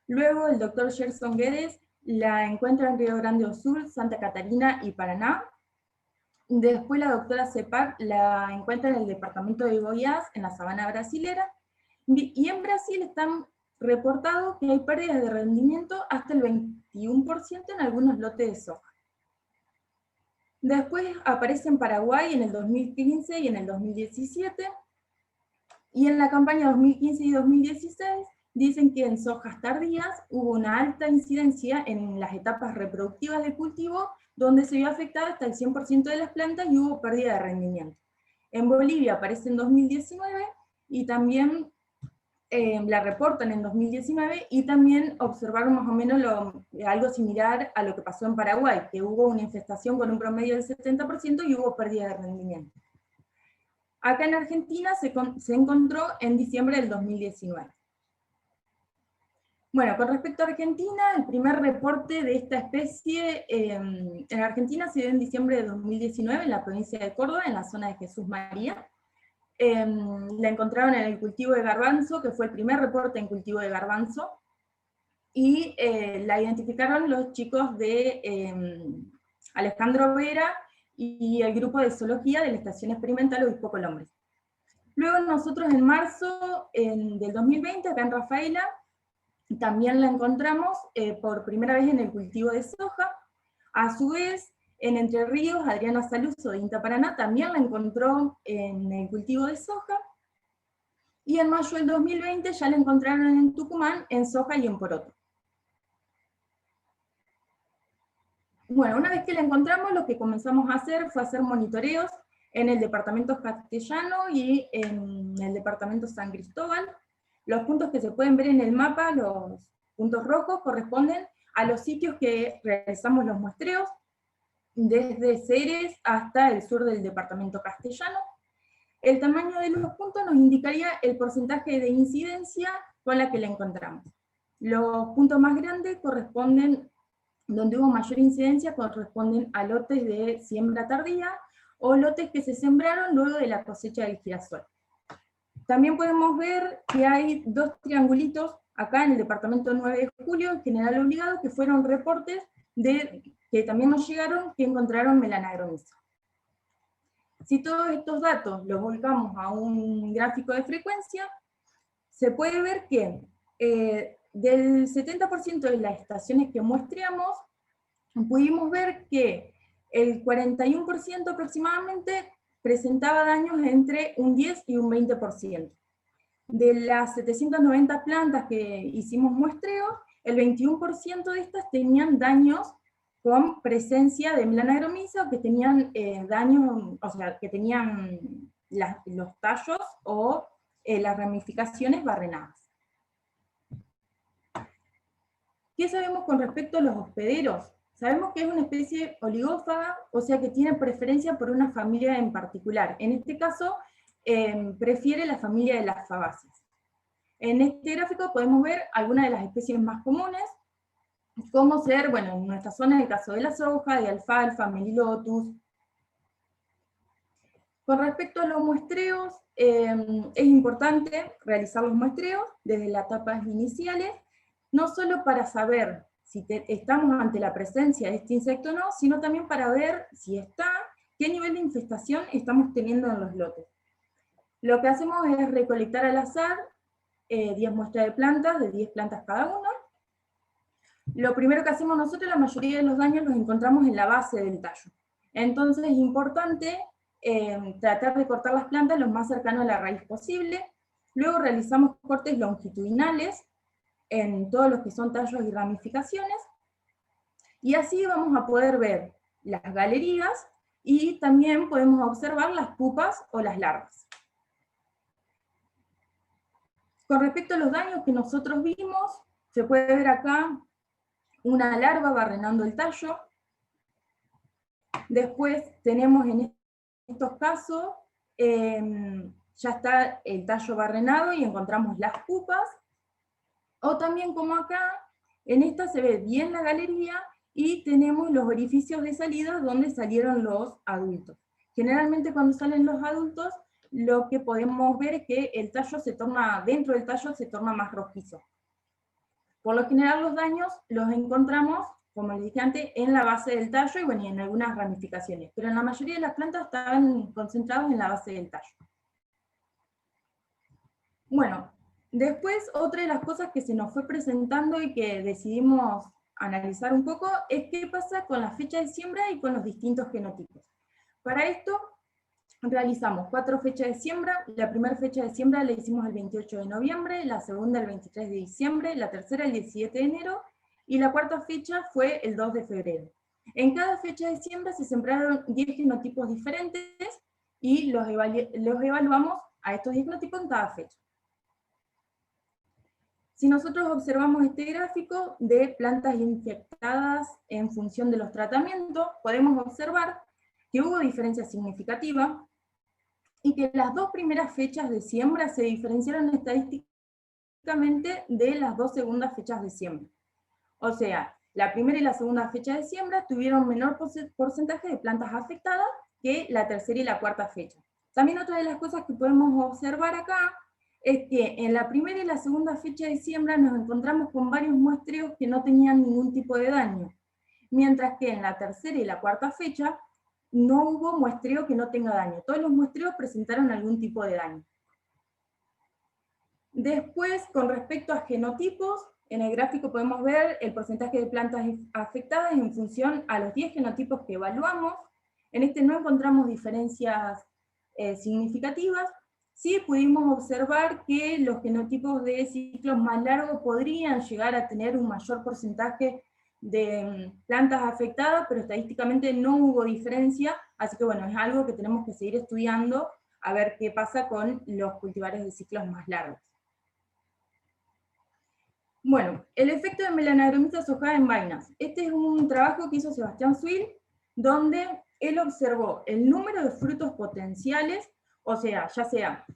Luego el doctor Gerson Guedes la encuentra en Río Grande do Sul, Santa Catarina y Paraná. Después la doctora Cepar la encuentra en el departamento de Goiás, en la sabana brasilera. Y en Brasil están reportados que hay pérdidas de rendimiento hasta el 21% en algunos lotes de soja. Después aparece en Paraguay en el 2015 y en el 2017, y en la campaña 2015 y 2016 dicen que en sojas tardías hubo una alta incidencia en las etapas reproductivas de cultivo, donde se vio afectada hasta el 100% de las plantas y hubo pérdida de rendimiento. En Bolivia aparece en 2019, y también la reportan en 2019, y también observaron más o menos algo similar a lo que pasó en Paraguay, que hubo una infestación con un promedio del 70% y hubo pérdida de rendimiento. Acá en Argentina se encontró en diciembre del 2019. Bueno, con respecto a Argentina, el primer reporte de esta especie en Argentina se dio en diciembre de 2019 en la provincia de Córdoba, en la zona de Jesús María. La encontraron en el cultivo de garbanzo, que fue el primer reporte en cultivo de garbanzo, y la identificaron los chicos de Alejandro Vera y el grupo de zoología de la Estación Experimental Obispo Colombres. Luego nosotros en marzo del 2020, acá en Rafaela, también la encontramos por primera vez en el cultivo de soja. A su vez, en Entre Ríos, Adriana Saluso de INTA Paraná también la encontró en el cultivo de soja. Y en mayo del 2020 ya la encontraron en Tucumán, en soja y en poroto. Bueno, una vez que la encontramos, lo que comenzamos a hacer fue hacer monitoreos en el departamento Castellano y en el departamento San Cristóbal. Los puntos que se pueden ver en el mapa, los puntos rojos, corresponden a los sitios que realizamos los muestreos, desde Ceres hasta el sur del departamento Castellano. El tamaño de los puntos nos indicaría el porcentaje de incidencia con la que la encontramos. Los puntos más grandes corresponden, donde hubo mayor incidencia, corresponden a lotes de siembra tardía, o lotes que se sembraron luego de la cosecha del girasol. También podemos ver que hay dos triangulitos acá en el departamento 9 de julio, en General Obligado, que fueron reportes que también nos llegaron, que encontraron Melanagromyza. Si todos estos datos los volcamos a un gráfico de frecuencia, se puede ver que del 70% de las estaciones que muestreamos, pudimos ver que el 41% aproximadamente presentaba daños entre un 10 y un 20%. De las 790 plantas que hicimos muestreo, el 21% de estas tenían daños con presencia de Melanagromyza, o que tenían daños, o sea, que tenían los tallos o las ramificaciones barrenadas. ¿Qué sabemos con respecto a los hospederos? Sabemos que es una especie oligófaga, o sea que tiene preferencia por una familia en particular. En este caso, prefiere la familia de las fabáceas. En este gráfico podemos ver algunas de las especies más comunes, como ser, bueno, en nuestra zona el caso de la soja, de alfalfa, melilotus. Con respecto a los muestreos, es importante realizar los muestreos desde las etapas iniciales, no solo para saber si estamos ante la presencia de este insecto o no, sino también para ver si está, qué nivel de infestación estamos teniendo en los lotes. Lo que hacemos es recolectar al azar 10 muestras de plantas, de 10 plantas cada uno. Lo primero que hacemos nosotros, la mayoría de los daños los encontramos en la base del tallo. Entonces es importante tratar de cortar las plantas lo más cercano a la raíz posible. Luego realizamos cortes longitudinales en todos los que son tallos y ramificaciones, y así vamos a poder ver las galerías, y también podemos observar las pupas o las larvas. Con respecto a los daños que nosotros vimos, se puede ver acá una larva barrenando el tallo, Después tenemos en estos casos, ya está el tallo barrenado y encontramos las pupas, o también como acá, en esta se ve bien la galería y tenemos los orificios de salida donde salieron los adultos. Generalmente cuando salen los adultos, lo que podemos ver es que el tallo se torna, dentro del tallo se torna más rojizo. Por lo general los daños los encontramos, como les dije antes, en la base del tallo y, bueno, y en algunas ramificaciones, pero en la mayoría de las plantas están concentrados en la base del tallo. Bueno, después otra de las cosas que se nos fue presentando y que decidimos analizar un poco es qué pasa con la fecha de siembra y con los distintos genotipos. Para esto realizamos 4 fechas de siembra. La primera fecha de siembra la hicimos el 28 de noviembre, la segunda el 23 de diciembre, la tercera el 17 de enero, y la cuarta fecha fue el 2 de febrero. En cada fecha de siembra se sembraron 10 genotipos diferentes y los evaluamos a estos 10 genotipos en cada fecha. Si nosotros observamos este gráfico de plantas infectadas en función de los tratamientos, podemos observar que hubo diferencia significativa y que las 2 primeras fechas de siembra se diferenciaron estadísticamente de las 2 segundas fechas de siembra. O sea, la primera y la segunda fecha de siembra tuvieron menor porcentaje de plantas afectadas que la tercera y la cuarta fecha. También otra de las cosas que podemos observar acá es que en la primera y la segunda fecha de siembra nos encontramos con varios muestreos que no tenían ningún tipo de daño, mientras que en la tercera y la cuarta fecha no hubo muestreo que no tenga daño. Todos los muestreos presentaron algún tipo de daño. Después, con respecto a genotipos, en el gráfico podemos ver el porcentaje de plantas afectadas en función a los 10 genotipos que evaluamos. En este no encontramos diferencias significativas. Sí pudimos observar que los genotipos de ciclos más largos podrían llegar a tener un mayor porcentaje de plantas afectadas, pero estadísticamente no hubo diferencia, así que bueno, es algo que tenemos que seguir estudiando a ver qué pasa con los cultivares de ciclos más largos. Bueno, el efecto de Melanagramisa sojada en vainas. Este es un trabajo que hizo Sebastián Swill, donde él observó el número de frutos potenciales, o sea, ya sea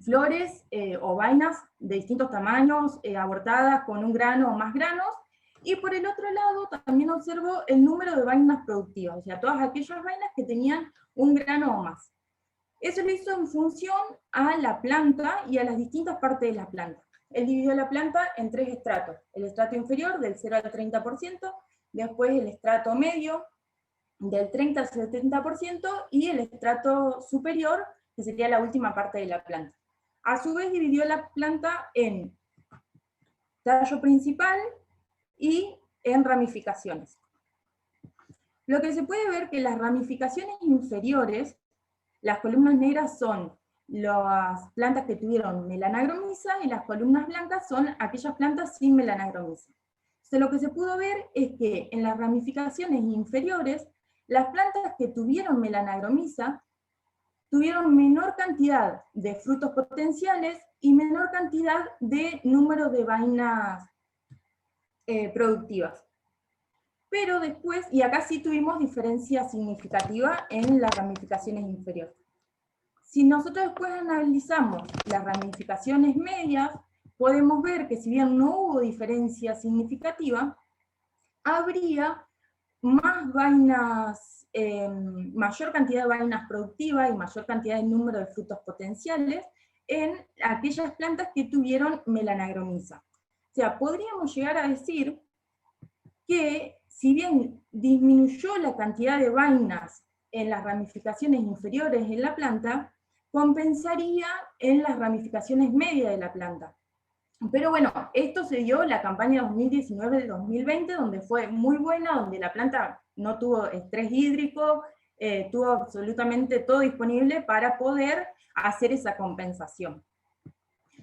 flores o vainas de distintos tamaños, abortadas con un grano o más granos, y por el otro lado también observó el número de vainas productivas, o sea, todas aquellas vainas que tenían un grano o más. Eso lo hizo en función a la planta y a las distintas partes de la planta. Él dividió la planta en 3 estratos. El estrato inferior, del 0 al 30%, después el estrato medio, del 30 al 70%, y el estrato superior, que sería la última parte de la planta. A su vez dividió la planta en tallo principal y en ramificaciones. Lo que se puede ver que las ramificaciones inferiores, las columnas negras son las plantas que tuvieron Melanagromyza y las columnas blancas son aquellas plantas sin Melanagromyza. Entonces lo que se pudo ver es que en las ramificaciones inferiores, las plantas que tuvieron Melanagromyza tuvieron menor cantidad de frutos potenciales y menor cantidad de número de vainas productivas. Pero después, y acá sí tuvimos diferencia significativa en las ramificaciones inferiores. Si nosotros después analizamos las ramificaciones medias, podemos ver que si bien no hubo diferencia significativa, habría más vainas, mayor cantidad de vainas productivas y mayor cantidad de número de frutos potenciales en aquellas plantas que tuvieron Melanagromyza. O sea, podríamos llegar a decir que si bien disminuyó la cantidad de vainas en las ramificaciones inferiores en la planta, compensaría en las ramificaciones medias de la planta. Pero bueno, esto se dio en la campaña 2019-2020, donde fue muy buena, donde la planta no tuvo estrés hídrico, tuvo absolutamente todo disponible para poder hacer esa compensación.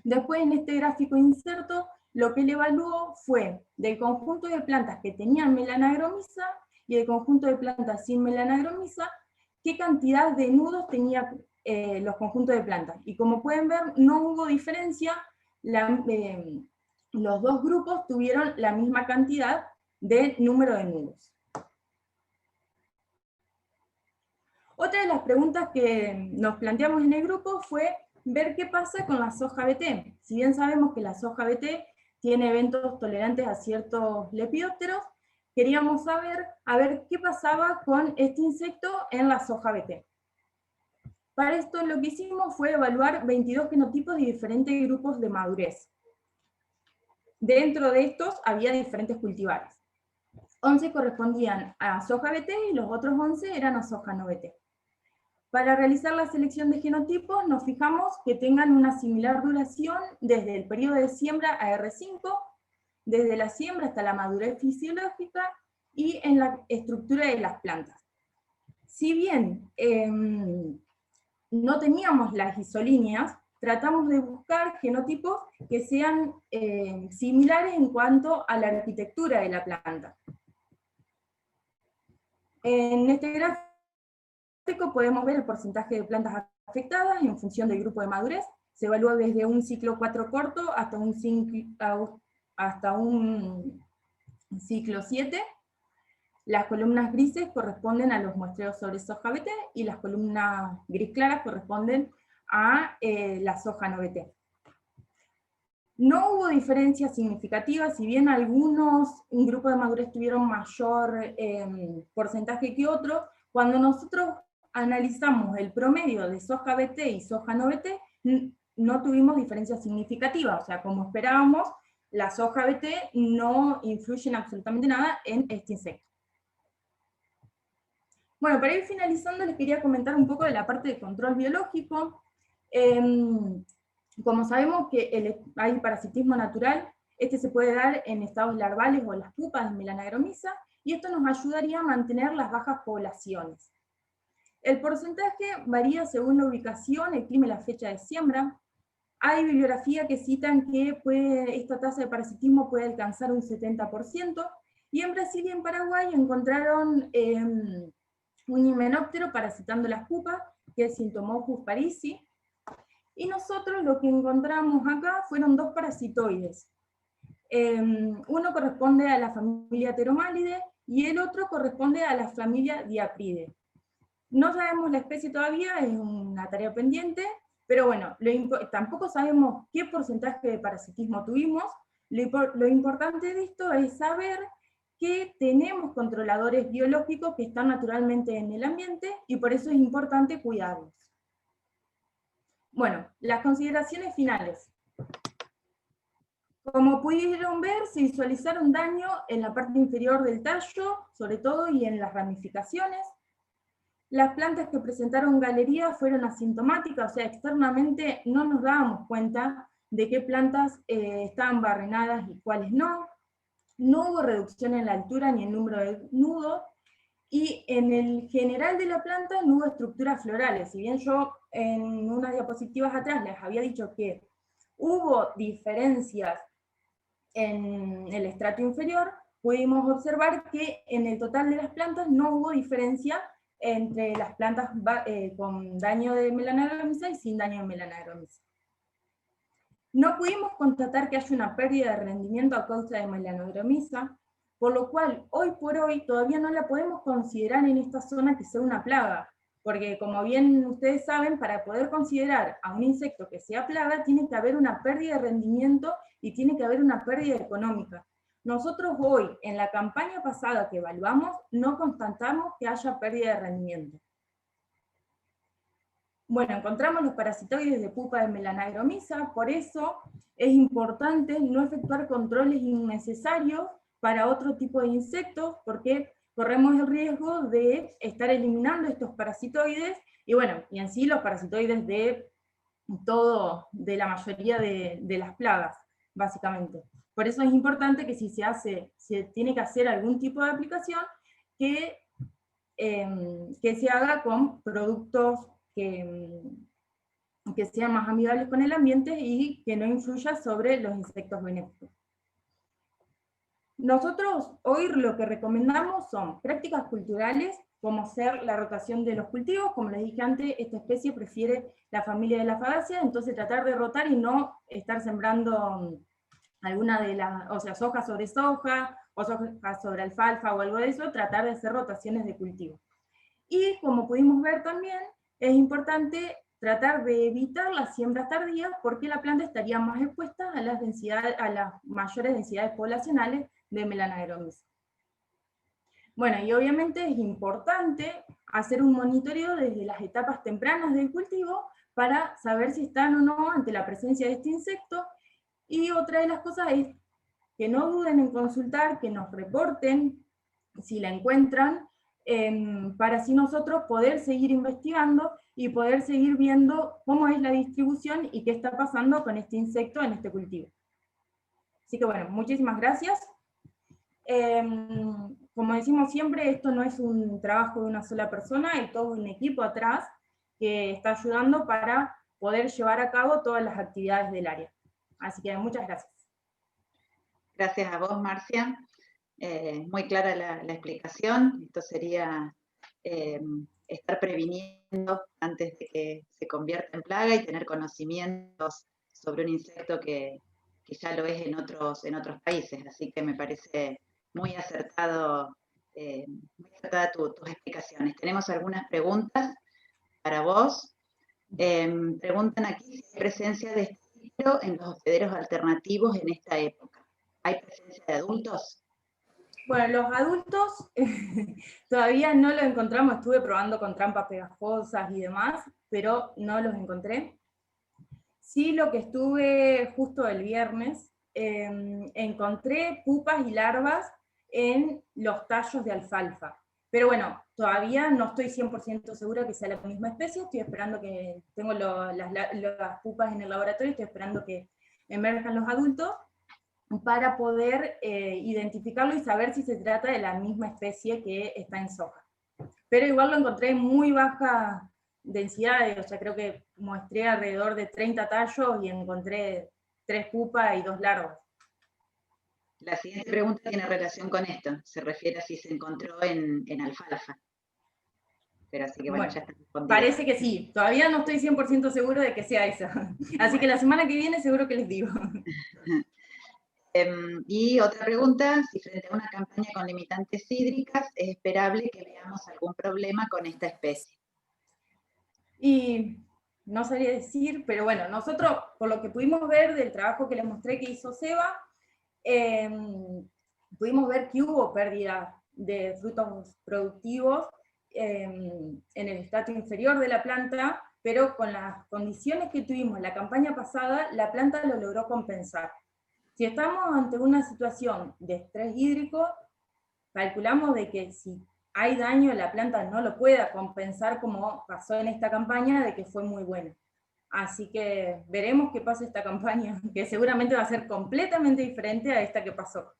Después en este gráfico inserto, lo que él evaluó fue del conjunto de plantas que tenían Melanagromyza y el conjunto de plantas sin Melanagromyza, qué cantidad de nudos tenía los conjuntos de plantas. Y como pueden ver, no hubo diferencia, los dos grupos tuvieron la misma cantidad de número de nudos. Otra de las preguntas que nos planteamos en el grupo fue ver qué pasa con la soja BT. Si bien sabemos que la soja BT tiene eventos tolerantes a ciertos lepidópteros, queríamos saber a ver qué pasaba con este insecto en la soja BT. Para esto lo que hicimos fue evaluar 22 genotipos de diferentes grupos de madurez. Dentro de estos había diferentes cultivares. 11 correspondían a soja BT y los otros 11 eran a soja no BT. Para realizar la selección de genotipos nos fijamos que tengan una similar duración desde el periodo de siembra a R5, desde la siembra hasta la madurez fisiológica y en la estructura de las plantas. Si bien no teníamos las isolíneas, tratamos de buscar genotipos que sean similares en cuanto a la arquitectura de la planta. En este gráfico podemos ver el porcentaje de plantas afectadas en función del grupo de madurez. Se evalúa desde un ciclo 4 corto hasta un ciclo 7. Las columnas grises corresponden a los muestreos sobre soja BT y las columnas gris claras corresponden a la soja no BT. No hubo diferencias significativas, si bien algunos grupos de madurez tuvieron mayor porcentaje que otros. Cuando nosotros analizamos el promedio de soja BT y soja no BT, no tuvimos diferencias significativas, o sea, como esperábamos, la soja BT no influye en absolutamente nada en este insecto. Bueno, para ir finalizando les quería comentar un poco de la parte de control biológico. Como sabemos que hay parasitismo natural, este se puede dar en estados larvales o las pupas de Melanagromyza, y esto nos ayudaría a mantener las bajas poblaciones. El porcentaje varía según la ubicación, el clima y la fecha de siembra. Hay bibliografía que citan que esta tasa de parasitismo puede alcanzar un 70%, y en Brasil y en Paraguay encontraron un himenóptero parasitando las pupas, que es Sintomophus parisi, y nosotros lo que encontramos acá fueron dos parasitoides. Uno corresponde a la familia Pteromallide, y el otro corresponde a la familia Diapride. No sabemos la especie todavía, es una tarea pendiente, pero bueno, tampoco sabemos qué porcentaje de parasitismo tuvimos. Lo importante de esto es saber que tenemos controladores biológicos que están naturalmente en el ambiente, y por eso es importante cuidarlos. Bueno, las consideraciones finales. Como pudieron ver, se visualizaron daño en la parte inferior del tallo, sobre todo, y en las ramificaciones. Las plantas que presentaron galería fueron asintomáticas, o sea, externamente no nos dábamos cuenta de qué plantas estaban barrenadas y cuáles no. No hubo reducción en la altura ni en número de nudos, y en el general de la planta no hubo estructuras florales. Si bien yo en unas diapositivas atrás les había dicho que hubo diferencias en el estrato inferior, pudimos observar que en el total de las plantas no hubo diferencia entre las plantas con daño de Melanagromyza y sin daño de Melanagromyza. No pudimos constatar que haya una pérdida de rendimiento a causa de Melanagromyza, por lo cual hoy por hoy todavía no la podemos considerar en esta zona que sea una plaga, porque como bien ustedes saben, para poder considerar a un insecto que sea plaga, tiene que haber una pérdida de rendimiento y tiene que haber una pérdida económica. Nosotros hoy, en la campaña pasada que evaluamos, no constatamos que haya pérdida de rendimiento. Bueno, encontramos los parasitoides de pupa de Melanagromyza, por eso es importante no efectuar controles innecesarios para otro tipo de insectos, porque corremos el riesgo de estar eliminando estos parasitoides, y bueno, y en sí los parasitoides de la mayoría de las plagas, básicamente. Por eso es importante que si se tiene que hacer algún tipo de aplicación, que se haga con productos que sean más amigables con el ambiente y que no influya sobre los insectos benéficos. Nosotros hoy lo que recomendamos son prácticas culturales, como ser la rotación de los cultivos. Como les dije antes, esta especie prefiere la familia de la Fagaceae, entonces tratar de rotar y no estar sembrando alguna de las, o sea, soja sobre soja, o soja sobre alfalfa o algo de eso, tratar de hacer rotaciones de cultivo. Y como pudimos ver también, es importante tratar de evitar las siembras tardías porque la planta estaría más expuesta a las mayores densidades poblacionales de Melanogaster. Bueno, y obviamente es importante hacer un monitoreo desde las etapas tempranas del cultivo para saber si están o no ante la presencia de este insecto. Y otra de las cosas es que no duden en consultar, que nos reporten si la encuentran, para así nosotros poder seguir investigando y poder seguir viendo cómo es la distribución y qué está pasando con este insecto en este cultivo. Así que bueno, muchísimas gracias. Como decimos siempre, esto no es un trabajo de una sola persona, hay todo un equipo atrás que está ayudando para poder llevar a cabo todas las actividades del área. Así que muchas gracias. Gracias a vos, Marcia. Muy clara la explicación. Esto sería estar previniendo antes de que se convierta en plaga y tener conocimientos sobre un insecto que ya lo es en otros países. Así que me parece muy acertada tus explicaciones. Tenemos algunas preguntas para vos. Preguntan aquí si hay presencia de estímulo en los hospederos alternativos en esta época. ¿Hay presencia de adultos? Bueno, los adultos todavía no los encontramos, estuve probando con trampas pegajosas y demás, pero no los encontré. Sí, lo que estuve justo el viernes, encontré pupas y larvas en los tallos de alfalfa. Pero bueno, todavía no estoy 100% segura que sea la misma especie, estoy esperando que, tengo las pupas en el laboratorio, estoy esperando que emerjan los adultos, para poder identificarlo y saber si se trata de la misma especie que está en soja. Pero igual lo encontré en muy baja densidad, o sea, creo que muestré alrededor de 30 tallos y encontré 3 pupas y 2 larvas. La siguiente pregunta tiene relación con esto, se refiere a si se encontró en alfalfa. Pero así que bueno, ya está respondido. Parece que sí, todavía no estoy 100% seguro de que sea esa. Así que la semana que viene seguro que les digo. Y otra pregunta, si frente a una campaña con limitantes hídricas, ¿es esperable que veamos algún problema con esta especie? Y no sabría decir, pero bueno, nosotros, por lo que pudimos ver del trabajo que les mostré que hizo Seba, pudimos ver que hubo pérdida de frutos productivos en el estrato inferior de la planta, pero con las condiciones que tuvimos la campaña pasada, la planta lo logró compensar. Si estamos ante una situación de estrés hídrico, calculamos de que si hay daño, la planta no lo pueda compensar como pasó en esta campaña, de que fue muy buena. Así que veremos qué pasa esta campaña, que seguramente va a ser completamente diferente a esta que pasó.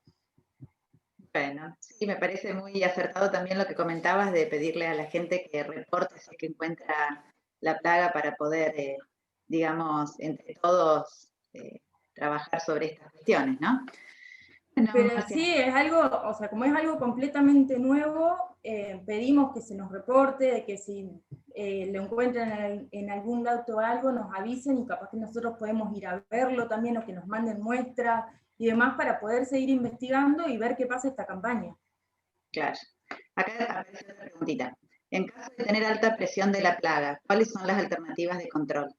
Bueno, sí, me parece muy acertado también lo que comentabas de pedirle a la gente que reporte si es que encuentra la plaga para poder, digamos, entre todos trabajar sobre estas cuestiones, ¿no? Bueno, pero Marcia. sí, es algo, o sea, como es algo completamente nuevo, pedimos que se nos reporte, de que si lo encuentran en algún dato o algo, nos avisen y capaz que nosotros podemos ir a verlo también, o que nos manden muestras y demás para poder seguir investigando y ver qué pasa esta campaña. Claro. Acá aparece otra preguntita. En caso de tener alta presión de la plaga, ¿cuáles son las alternativas de control?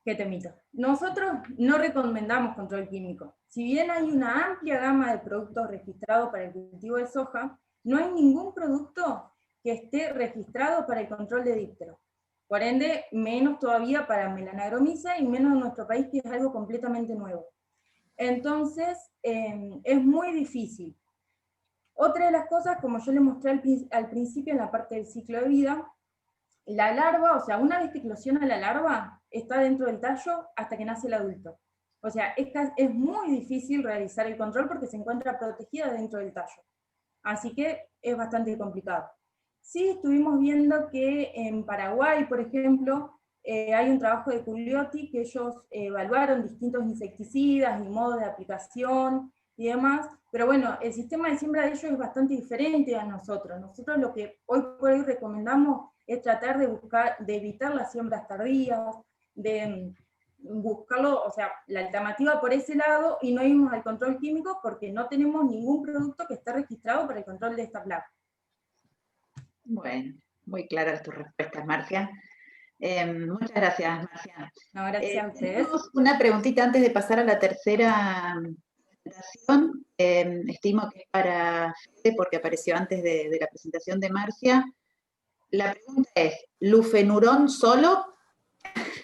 ¿Qué temito? Nosotros no recomendamos control químico. Si bien hay una amplia gama de productos registrados para el cultivo de soja, no hay ningún producto que esté registrado para el control de díptero. Por ende, menos todavía para Melanogaster y menos en nuestro país, que es algo completamente nuevo. Entonces, es muy difícil. Otra de las cosas, como yo les mostré al principio en la parte del ciclo de vida, la larva, o sea, una vez que eclosiona la larva, está dentro del tallo hasta que nace el adulto. O sea, es muy difícil realizar el control porque se encuentra protegida dentro del tallo. Así que es bastante complicado. Sí, estuvimos viendo que en Paraguay, por ejemplo, hay un trabajo de Cugliotti que ellos evaluaron distintos insecticidas y modos de aplicación y demás, pero bueno, el sistema de siembra de ellos es bastante diferente a nosotros. Nosotros lo que hoy por hoy recomendamos es tratar de evitar las siembras tardías, de buscarlo, o sea, la alternativa por ese lado, y no irnos al control químico porque no tenemos ningún producto que esté registrado para el control de esta plaga. Bueno, muy claras tus respuestas, Marcia. Muchas gracias, Marcia. No, gracias a ustedes. Tenemos una preguntita antes de pasar a la tercera presentación. Estimo que es para Fede, porque apareció antes de la presentación de Marcia. La pregunta es, ¿lufenurón solo?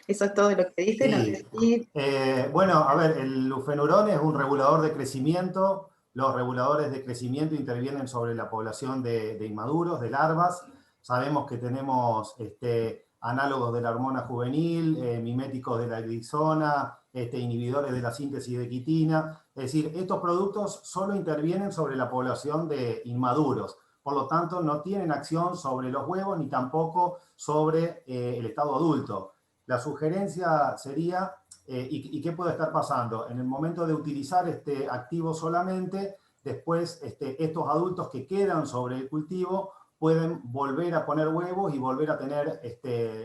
Eso es todo lo que dice. Sí. No sé si... Bueno, a ver, el lufenurón es un regulador de crecimiento. Los reguladores de crecimiento intervienen sobre la población de inmaduros, de larvas. Sabemos que tenemos análogos de la hormona juvenil, miméticos de la glixona, inhibidores de la síntesis de quitina. Es decir, estos productos solo intervienen sobre la población de inmaduros. Por lo tanto, no tienen acción sobre los huevos ni tampoco sobre el estado adulto. La sugerencia sería, ¿y qué puede estar pasando? En el momento de utilizar este activo solamente, después estos adultos que quedan sobre el cultivo pueden volver a poner huevos y volver a tener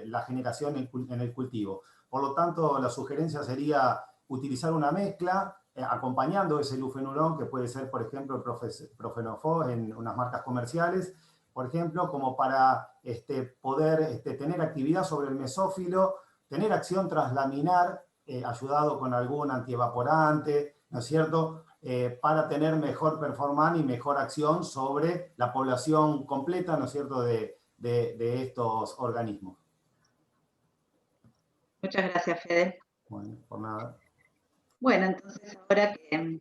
la generación en el cultivo. Por lo tanto, la sugerencia sería utilizar una mezcla acompañando ese lufenurón, que puede ser, por ejemplo, el Profenofos en unas marcas comerciales, por ejemplo, como para poder tener actividad sobre el mesófilo, tener acción translaminar, ayudado con algún antievaporante, ¿no es cierto?, para tener mejor performance y mejor acción sobre la población completa, ¿no es cierto?, de estos organismos. Muchas gracias, Fede. Bueno, por nada. Bueno, entonces ahora que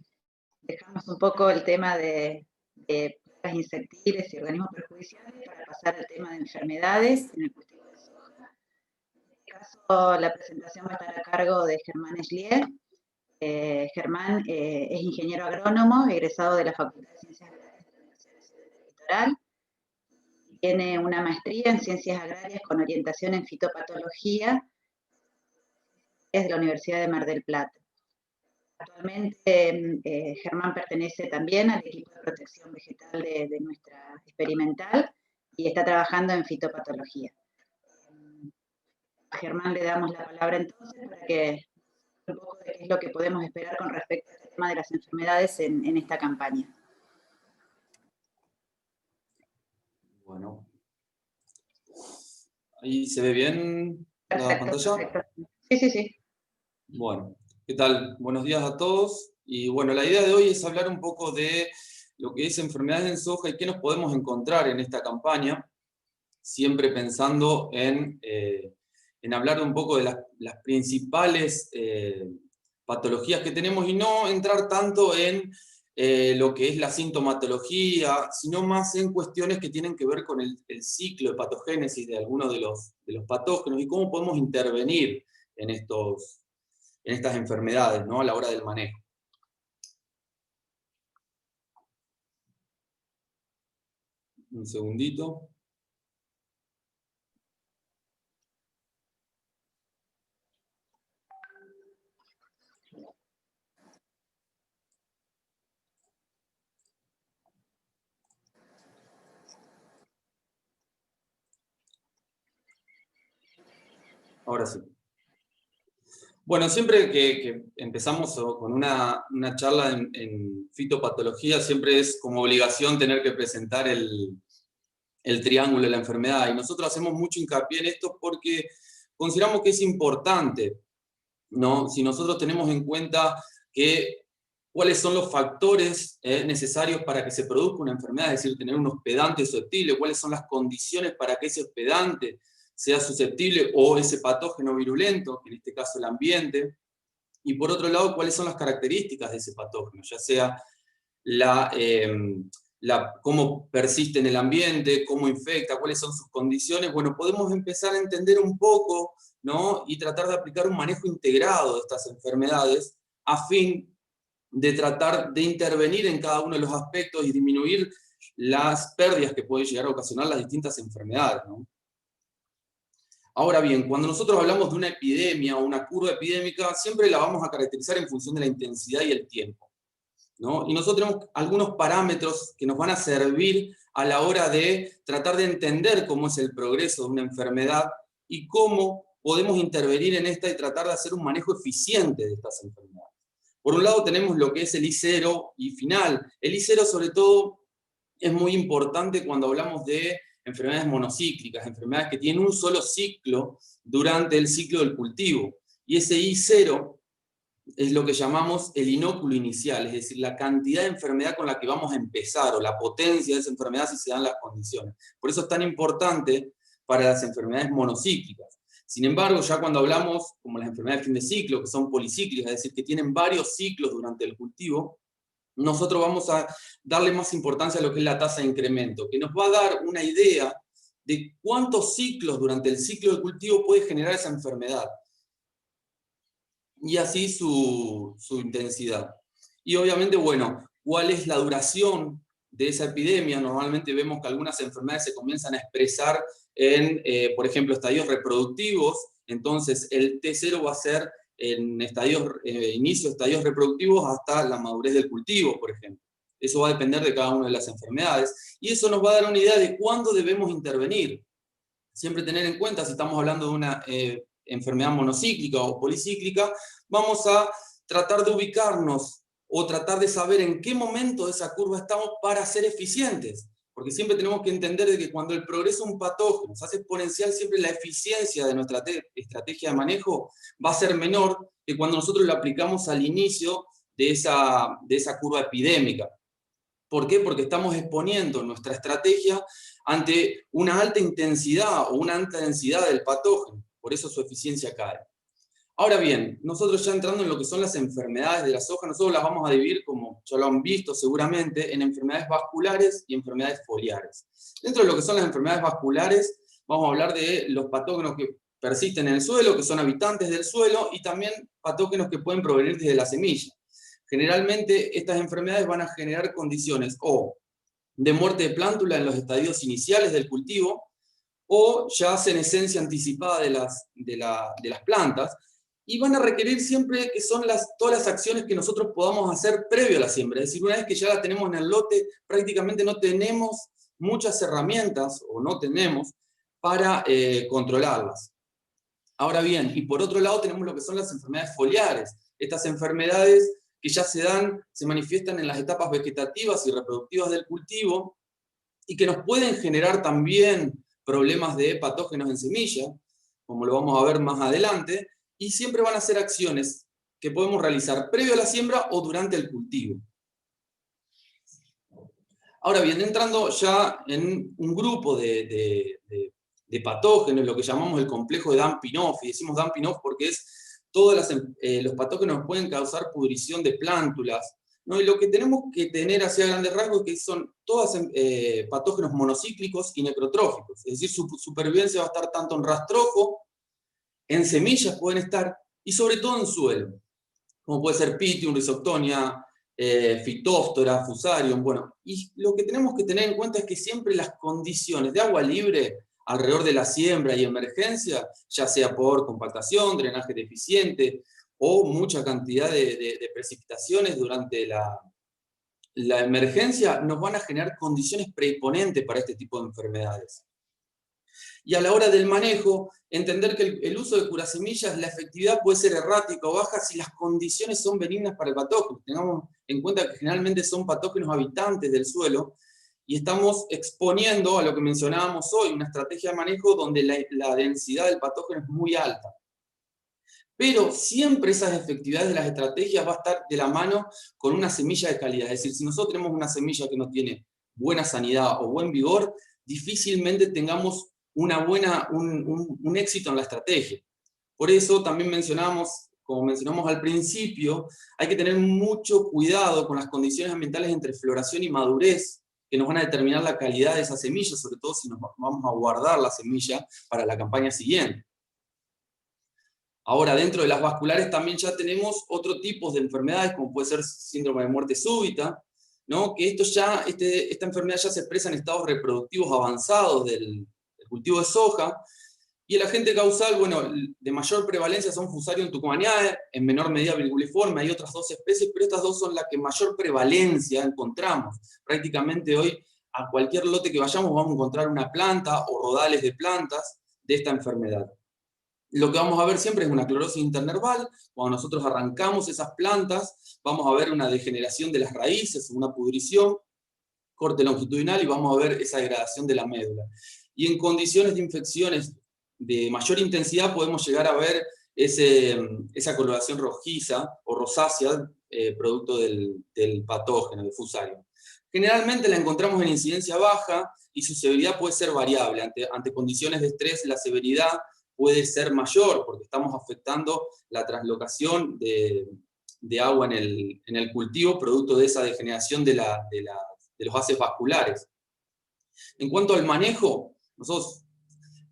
dejamos un poco el tema de plagas insectiles y organismos perjudiciales para pasar al tema de enfermedades en el cultivo de soja. En este caso, la presentación va a estar a cargo de Germán Eslier. Germán es ingeniero agrónomo, egresado de la Facultad de Ciencias Agrarias de la Universidad Nacional del Litoral. Tiene una maestría en Ciencias Agrarias con orientación en fitopatología desde la Universidad de Mar del Plata. Actualmente Germán pertenece también al equipo de protección vegetal de nuestra experimental y está trabajando en fitopatología. A Germán le damos la palabra entonces para que un poco de qué es lo que podemos esperar con respecto al tema de las enfermedades en esta campaña. Bueno. ¿Ahí se ve bien la pantalla? Perfecto. Sí. Bueno, ¿qué tal? Buenos días a todos. Y bueno, la idea de hoy es hablar un poco de lo que es enfermedades en soja y qué nos podemos encontrar en esta campaña, siempre pensando en hablar un poco de las principales patologías que tenemos y no entrar tanto en lo que es la sintomatología, sino más en cuestiones que tienen que ver con el ciclo de patogénesis de algunos de los patógenos y cómo podemos intervenir en estas enfermedades, ¿no?, a la hora del manejo. Un segundito. Ahora sí. Bueno, siempre que empezamos con una charla en fitopatología, siempre es como obligación tener que presentar el triángulo de la enfermedad. Y nosotros hacemos mucho hincapié en esto porque consideramos que es importante, ¿no? Si nosotros tenemos en cuenta cuáles son los factores necesarios para que se produzca una enfermedad, es decir, tener un hospedante susceptible, cuáles son las condiciones para que ese hospedante sea susceptible o ese patógeno virulento, que en este caso el ambiente, y por otro lado, cuáles son las características de ese patógeno, ya sea cómo persiste en el ambiente, cómo infecta, cuáles son sus condiciones. Bueno, podemos empezar a entender un poco, ¿no?, y tratar de aplicar un manejo integrado de estas enfermedades a fin de tratar de intervenir en cada uno de los aspectos y disminuir las pérdidas que pueden llegar a ocasionar las distintas enfermedades, ¿no? Ahora bien, cuando nosotros hablamos de una epidemia o una curva epidémica, siempre la vamos a caracterizar en función de la intensidad y el tiempo, ¿no? Y nosotros tenemos algunos parámetros que nos van a servir a la hora de tratar de entender cómo es el progreso de una enfermedad y cómo podemos intervenir en esta y tratar de hacer un manejo eficiente de estas enfermedades. Por un lado tenemos lo que es el I0 y final. El I0 sobre todo es muy importante cuando hablamos de enfermedades monocíclicas, enfermedades que tienen un solo ciclo durante el ciclo del cultivo. Y ese I0 es lo que llamamos el inóculo inicial, es decir, la cantidad de enfermedad con la que vamos a empezar, o la potencia de esa enfermedad si se dan las condiciones. Por eso es tan importante para las enfermedades monocíclicas. Sin embargo, ya cuando hablamos, como las enfermedades de fin de ciclo, que son policíclicas, es decir, que tienen varios ciclos durante el cultivo, nosotros vamos a darle más importancia a lo que es la tasa de incremento, que nos va a dar una idea de cuántos ciclos durante el ciclo de cultivo puede generar esa enfermedad. Y así su intensidad. Y obviamente, bueno, ¿cuál es la duración de esa epidemia? Normalmente vemos que algunas enfermedades se comienzan a expresar en, por ejemplo, estadios reproductivos. Entonces, el T0 va a ser en inicio de estadios reproductivos hasta la madurez del cultivo, por ejemplo. Eso va a depender de cada una de las enfermedades. Y eso nos va a dar una idea de cuándo debemos intervenir. Siempre tener en cuenta, si estamos hablando de una enfermedad monocíclica o policíclica, vamos a tratar de ubicarnos o tratar de saber en qué momento de esa curva estamos para ser eficientes. Porque siempre tenemos que entender de que cuando el progreso de un patógeno se hace exponencial, siempre la eficiencia de nuestra estrategia de manejo va a ser menor que cuando nosotros lo aplicamos al inicio de esa curva epidémica. ¿Por qué? Porque estamos exponiendo nuestra estrategia ante una alta intensidad o una alta densidad del patógeno. Por eso su eficiencia cae. Ahora bien, nosotros ya entrando en lo que son las enfermedades de la soja, nosotros las vamos a dividir, como ya lo han visto seguramente, en enfermedades vasculares y enfermedades foliares. Dentro de lo que son las enfermedades vasculares, vamos a hablar de los patógenos que persisten en el suelo, que son habitantes del suelo, y también patógenos que pueden provenir desde la semilla. Generalmente estas enfermedades van a generar condiciones o de muerte de plántula en los estadios iniciales del cultivo, o ya senescencia anticipada de las plantas, y van a requerir siempre que son todas las acciones que nosotros podamos hacer previo a la siembra. Es decir, una vez que ya la tenemos en el lote, prácticamente no tenemos muchas herramientas, o no tenemos, para controlarlas. Ahora bien, y por otro lado tenemos lo que son las enfermedades foliares. Estas enfermedades que ya se manifiestan en las etapas vegetativas y reproductivas del cultivo, y que nos pueden generar también problemas de patógenos en semilla, como lo vamos a ver más adelante, y siempre van a ser acciones que podemos realizar previo a la siembra o durante el cultivo. Ahora bien, entrando ya en un grupo de patógenos, lo que llamamos el complejo de Dampinoff, y decimos Dampinoff porque todos los patógenos pueden causar pudrición de plántulas, ¿no? Y lo que tenemos que tener hacia grandes rasgos es que son todos patógenos monocíclicos y necrotróficos, es decir, su supervivencia va a estar tanto en rastrojo, en semillas pueden estar, y sobre todo en suelo, como puede ser Pythium, Rhizoctonia, Phytophthora, Fusarium, bueno, y lo que tenemos que tener en cuenta es que siempre las condiciones de agua libre alrededor de la siembra y emergencia, ya sea por compactación, drenaje deficiente, o mucha cantidad de precipitaciones durante la emergencia, nos van a generar condiciones predisponentes para este tipo de enfermedades. Y a la hora del manejo, entender que el uso de curasemillas, la efectividad puede ser errática o baja si las condiciones son benignas para el patógeno. Tengamos en cuenta que generalmente son patógenos habitantes del suelo, y estamos exponiendo a lo que mencionábamos hoy, una estrategia de manejo donde la densidad del patógeno es muy alta. Pero siempre esas efectividades de las estrategias va a estar de la mano con una semilla de calidad. Es decir, si nosotros tenemos una semilla que no tiene buena sanidad o buen vigor, difícilmente tengamos un éxito en la estrategia. Por eso también como mencionamos al principio, hay que tener mucho cuidado con las condiciones ambientales entre floración y madurez, que nos van a determinar la calidad de esa semilla, sobre todo si nos vamos a guardar la semilla para la campaña siguiente. Ahora, dentro de las vasculares también ya tenemos otro tipo de enfermedades, como puede ser síndrome de muerte súbita, ¿no? Que esta enfermedad ya se expresa en estados reproductivos avanzados del cultivo de soja, y el agente causal, bueno, de mayor prevalencia son Fusarium tucumaniae, en menor medida virguliforme, hay otras dos especies, pero estas dos son las que mayor prevalencia encontramos. Prácticamente hoy, a cualquier lote que vayamos, vamos a encontrar una planta o rodales de plantas de esta enfermedad. Lo que vamos a ver siempre es una clorosis internerval. Cuando nosotros arrancamos esas plantas, vamos a ver una degeneración de las raíces, una pudrición, corte longitudinal, y vamos a ver esa degradación de la médula. y en condiciones de infecciones de mayor intensidad podemos llegar a ver esa coloración rojiza o rosácea, producto del patógeno, del Fusarium. Generalmente la encontramos en incidencia baja y su severidad puede ser variable. Ante condiciones de estrés la severidad puede ser mayor porque estamos afectando la translocación de agua en el cultivo, producto de esa degeneración de los haces vasculares. En cuanto al manejo, nosotros,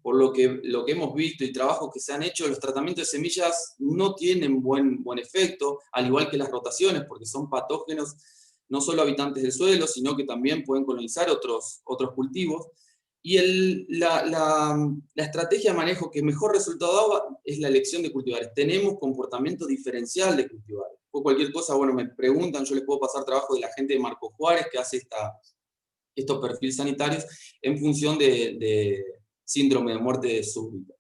por lo que hemos visto y trabajos que se han hecho, los tratamientos de semillas no tienen buen efecto, al igual que las rotaciones, porque son patógenos no solo habitantes del suelo, sino que también pueden colonizar otros cultivos. Y la estrategia de manejo que mejor resultado daba es la elección de cultivares. Tenemos comportamiento diferencial de cultivares. O cualquier cosa, bueno, me preguntan, yo les puedo pasar trabajo de la gente de Marco Juárez que hace estos perfiles sanitarios en función de síndrome de muerte súbita.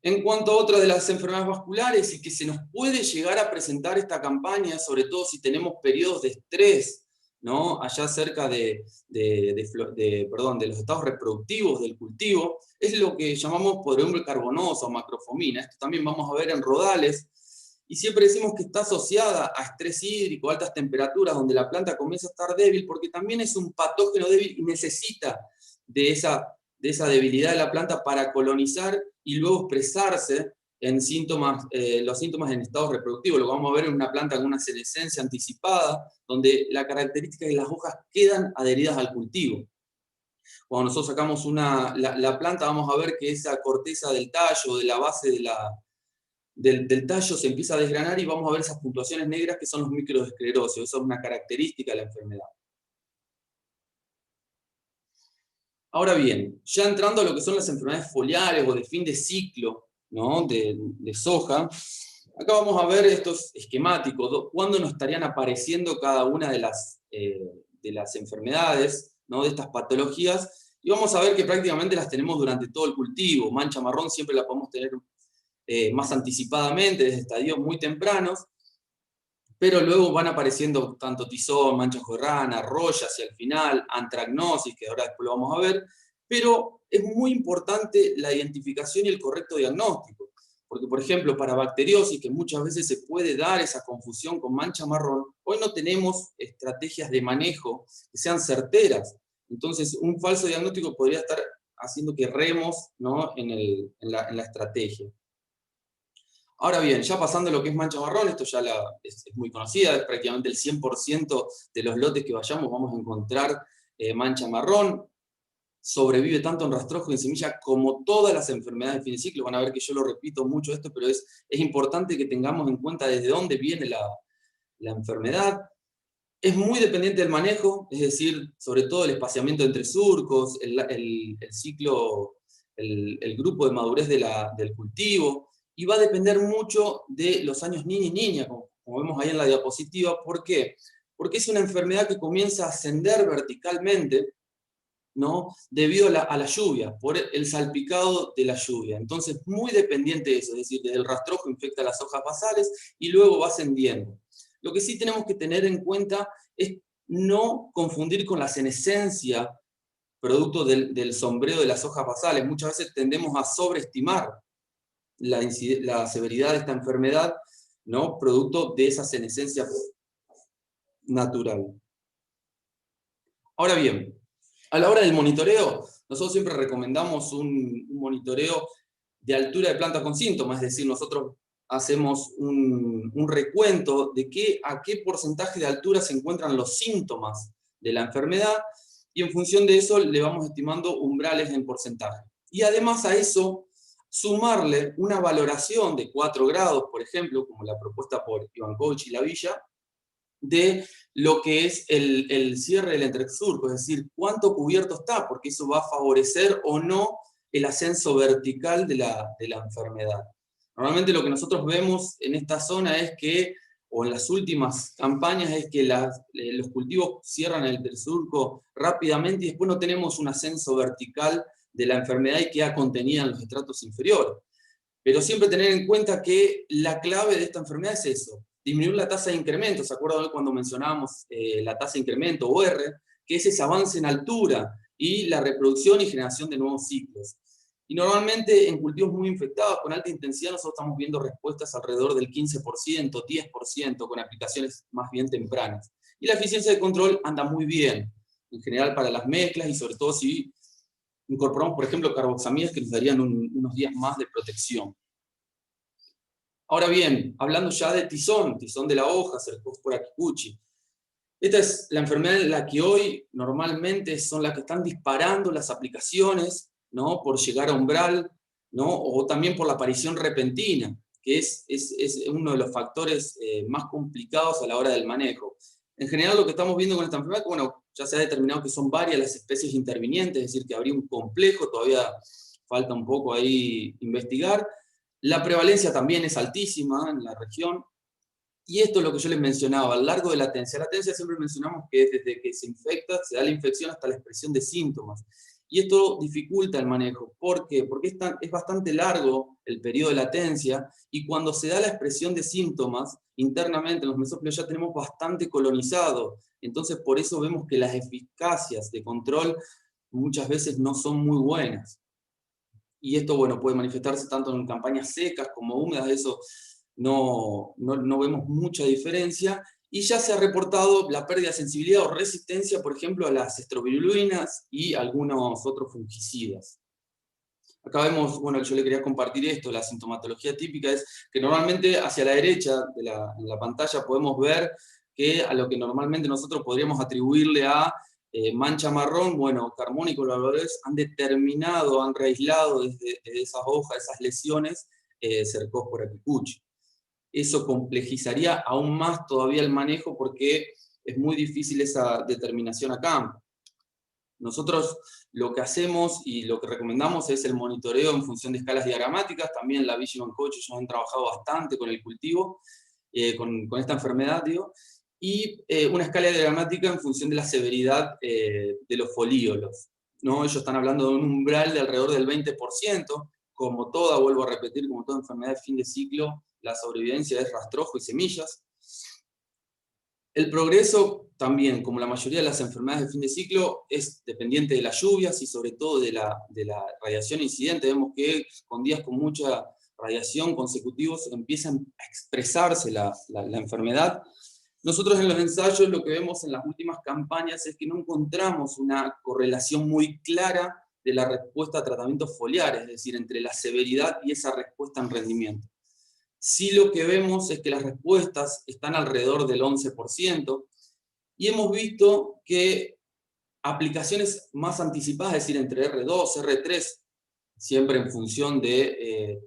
En cuanto a otra de las enfermedades vasculares y que se nos puede llegar a presentar esta campaña, sobre todo si tenemos periodos de estrés, ¿no? Allá cerca de los estados reproductivos del cultivo, es lo que llamamos podredumbre carbonosa o macrofomina. Esto también vamos a ver en rodales, y siempre decimos que está asociada a estrés hídrico, altas temperaturas, donde la planta comienza a estar débil, porque también es un patógeno débil y necesita de esa debilidad de la planta para colonizar y luego expresarse en los síntomas en estados reproductivos. Lo vamos a ver en una planta con una senescencia anticipada, donde la característica es que las hojas quedan adheridas al cultivo. Cuando nosotros sacamos la planta, vamos a ver que esa corteza del tallo, de la base del tallo, se empieza a desgranar y vamos a ver esas puntuaciones negras que son los microesclerosios. Esa es una característica de la enfermedad. Ahora bien, ya entrando a lo que son las enfermedades foliares o de fin de ciclo, ¿no? de soja, acá vamos a ver estos esquemáticos, cuándo nos estarían apareciendo cada una de las enfermedades, ¿no? De estas patologías, y vamos a ver que prácticamente las tenemos durante todo el cultivo. Mancha marrón siempre la podemos tener más anticipadamente, desde estadios muy tempranos, pero luego van apareciendo tanto tizón, manchas de rana, roya hacia el final, antracnosis, que ahora después lo vamos a ver, pero es muy importante la identificación y el correcto diagnóstico, porque por ejemplo para bacteriosis, que muchas veces se puede dar esa confusión con mancha marrón, hoy no tenemos estrategias de manejo que sean certeras, entonces un falso diagnóstico podría estar haciendo que erremos, ¿no? en la estrategia. Ahora bien, ya pasando a lo que es mancha marrón, esto ya es muy conocida, es prácticamente el 100% de los lotes que vayamos vamos a encontrar mancha marrón. Sobrevive tanto en rastrojo y en semilla como todas las enfermedades de fin de ciclo. Van a ver que yo lo repito mucho esto, pero es importante que tengamos en cuenta desde dónde viene la enfermedad. Es muy dependiente del manejo, es decir, sobre todo el espaciamiento entre surcos, el ciclo, el grupo de madurez del cultivo, y va a depender mucho de los años niña y niña, como vemos ahí en la diapositiva. ¿Por qué? Porque es una enfermedad que comienza a ascender verticalmente, ¿no? Debido a la lluvia, por el salpicado de la lluvia. Entonces, muy dependiente de eso, es decir, desde el rastrojo infecta las hojas basales y luego va ascendiendo. Lo que sí tenemos que tener en cuenta es no confundir con la senescencia, producto del sombreo de las hojas basales. Muchas veces tendemos a sobreestimar la severidad de esta enfermedad, ¿no? Producto de esa senescencia natural. Ahora bien, a la hora del monitoreo, nosotros siempre recomendamos un monitoreo de altura de planta con síntomas, es decir, nosotros hacemos un recuento de a qué porcentaje de altura se encuentran los síntomas de la enfermedad, y en función de eso le vamos estimando umbrales en porcentaje. Y además a eso, sumarle una valoración de 4 grados, por ejemplo, como la propuesta por Ivankovich y Lavilla, de lo que es el cierre del entresurco, es decir, cuánto cubierto está, porque eso va a favorecer o no el ascenso vertical de la enfermedad. Normalmente lo que nosotros vemos en esta zona es que, o en las últimas campañas, es que los cultivos cierran el entresurco rápidamente y después no tenemos un ascenso vertical de la enfermedad y queda contenida en los estratos inferiores. Pero siempre tener en cuenta que la clave de esta enfermedad es eso, disminuir la tasa de incremento. ¿Se acuerdan cuando mencionábamos la tasa de incremento, OR? Que es ese avance en altura y la reproducción y generación de nuevos ciclos. Y normalmente en cultivos muy infectados con alta intensidad nosotros estamos viendo respuestas alrededor del 15%, 10%, con aplicaciones más bien tempranas. Y la eficiencia de control anda muy bien, en general para las mezclas y sobre todo si incorporamos, por ejemplo, carboxamidas que nos darían unos días más de protección. Ahora bien, hablando ya de tizón de la hoja, Cercospora kikuchi. Esta es la enfermedad en la que hoy normalmente son las que están disparando las aplicaciones, ¿no? Por llegar a umbral, ¿no? O también por la aparición repentina, que es uno de los factores más complicados a la hora del manejo. En general lo que estamos viendo con esta enfermedad, bueno, ya se ha determinado que son varias las especies intervinientes, es decir, que habría un complejo, todavía falta un poco ahí investigar. La prevalencia también es altísima en la región. Y esto es lo que yo les mencionaba, a lo largo de la latencia. La latencia siempre mencionamos que es desde que se infecta, se da la infección hasta la expresión de síntomas. Y esto dificulta el manejo. ¿Por qué? Porque es bastante largo el periodo de latencia, y cuando se da la expresión de síntomas, internamente en los mesófilos ya tenemos bastante colonizado. Entonces por eso vemos que las eficacias de control muchas veces no son muy buenas. Y esto, bueno, puede manifestarse tanto en campañas secas como húmedas, eso no vemos mucha diferencia, y ya se ha reportado la pérdida de sensibilidad o resistencia, por ejemplo, a las estrobilulinas y algunos otros fungicidas. Acá vemos, bueno, yo le quería compartir esto, la sintomatología típica es que normalmente hacia la derecha en la pantalla podemos ver que a lo que normalmente nosotros podríamos atribuirle a mancha marrón, bueno, Carmona y colaboradores han determinado, han reaislado desde esas hojas, esas lesiones, Cercospora kikuchi. Eso complejizaría aún más todavía el manejo porque es muy difícil esa determinación a campo. Nosotros lo que hacemos y lo que recomendamos es el monitoreo en función de escalas diagramáticas. También la Vichy Coach ellos han trabajado bastante con el cultivo, con esta enfermedad, digo, y una escala diagramática en función de la severidad de los folíolos, ¿no? Ellos están hablando de un umbral de alrededor del 20%, como toda, vuelvo a repetir, como toda enfermedad de fin de ciclo, la sobrevivencia es rastrojo y semillas. El progreso también, como la mayoría de las enfermedades de fin de ciclo, es dependiente de las lluvias y sobre todo de la radiación incidente. Vemos que con días con mucha radiación consecutivos empiezan a expresarse la enfermedad. Nosotros en los ensayos lo que vemos en las últimas campañas es que no encontramos una correlación muy clara de la respuesta a tratamientos foliares, es decir, entre la severidad y esa respuesta en rendimiento. Sí, lo que vemos es que las respuestas están alrededor del 11%, y hemos visto que aplicaciones más anticipadas, es decir, entre R2, R3, siempre en función de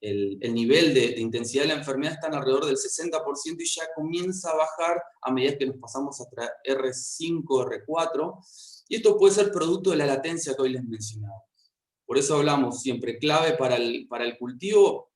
el nivel de intensidad de la enfermedad, están alrededor del 60%, y ya comienza a bajar a medida que nos pasamos hasta R5, R4, y esto puede ser producto de la latencia que hoy les mencionaba. Por eso hablamos siempre, clave para el cultivo,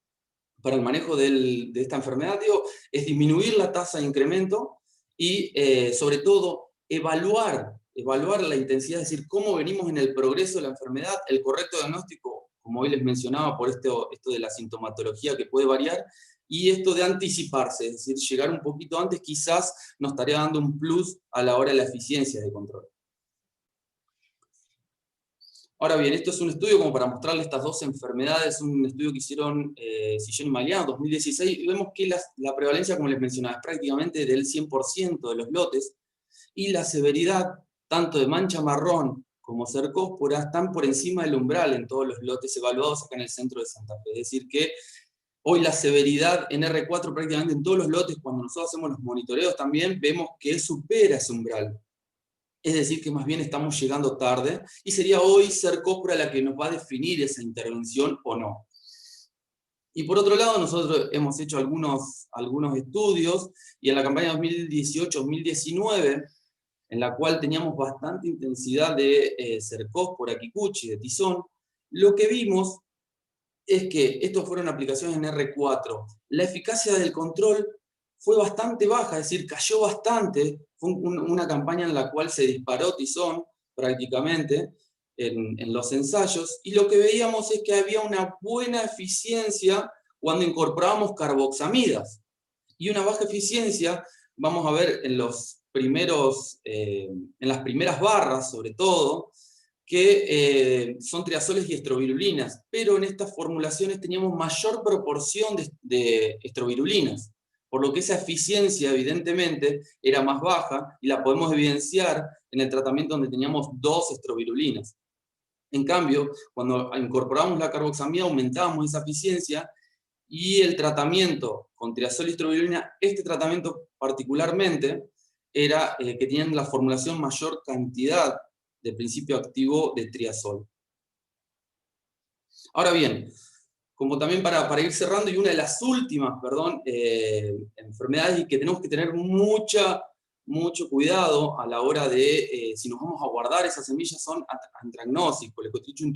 para el manejo de esta enfermedad, digo, es disminuir la tasa de incremento y, sobre todo, evaluar la intensidad, es decir, cómo venimos en el progreso de la enfermedad, el correcto diagnóstico, como hoy les mencionaba, por esto de la sintomatología que puede variar, y esto de anticiparse, es decir, llegar un poquito antes quizás nos estaría dando un plus a la hora de la eficiencia de control. Ahora bien, esto es un estudio como para mostrarles estas dos enfermedades, un estudio que hicieron Sillón y Malián en 2016, y vemos que la prevalencia, como les mencionaba, es prácticamente del 100% de los lotes, y la severidad, tanto de mancha marrón como cercospora, están por encima del umbral en todos los lotes evaluados acá en el centro de Santa Fe. Es decir que hoy la severidad en R4 prácticamente en todos los lotes, cuando nosotros hacemos los monitoreos también, vemos que supera ese umbral. Es decir, que más bien estamos llegando tarde, y sería hoy Cercospora la que nos va a definir esa intervención o no. Y por otro lado, nosotros hemos hecho algunos estudios, y en la campaña 2018-2019, en la cual teníamos bastante intensidad de Cercospora kikuchi, de tizón, lo que vimos es que estos fueron aplicaciones en R4. La eficacia del control fue bastante baja, es decir, cayó bastante. Fue una campaña en la cual se disparó tizón prácticamente en los ensayos, y lo que veíamos es que había una buena eficiencia cuando incorporábamos carboxamidas, y una baja eficiencia, vamos a ver en las primeras barras sobre todo, que son triazoles y estrovirulinas, pero en estas formulaciones teníamos mayor proporción de estrovirulinas, por lo que esa eficiencia evidentemente era más baja, y la podemos evidenciar en el tratamiento donde teníamos 2 estrovirulinas. En cambio, cuando incorporamos la carboxamida aumentábamos esa eficiencia, y el tratamiento con triazol y estrovirulina, este tratamiento particularmente, era que tenían la formulación mayor cantidad de principio activo de triazol. Ahora bien, como también para ir cerrando, y una de las últimas, enfermedades, y que tenemos que tener mucho cuidado a la hora de, si nos vamos a guardar esas semillas, son Anthragnosis, Colecotrichum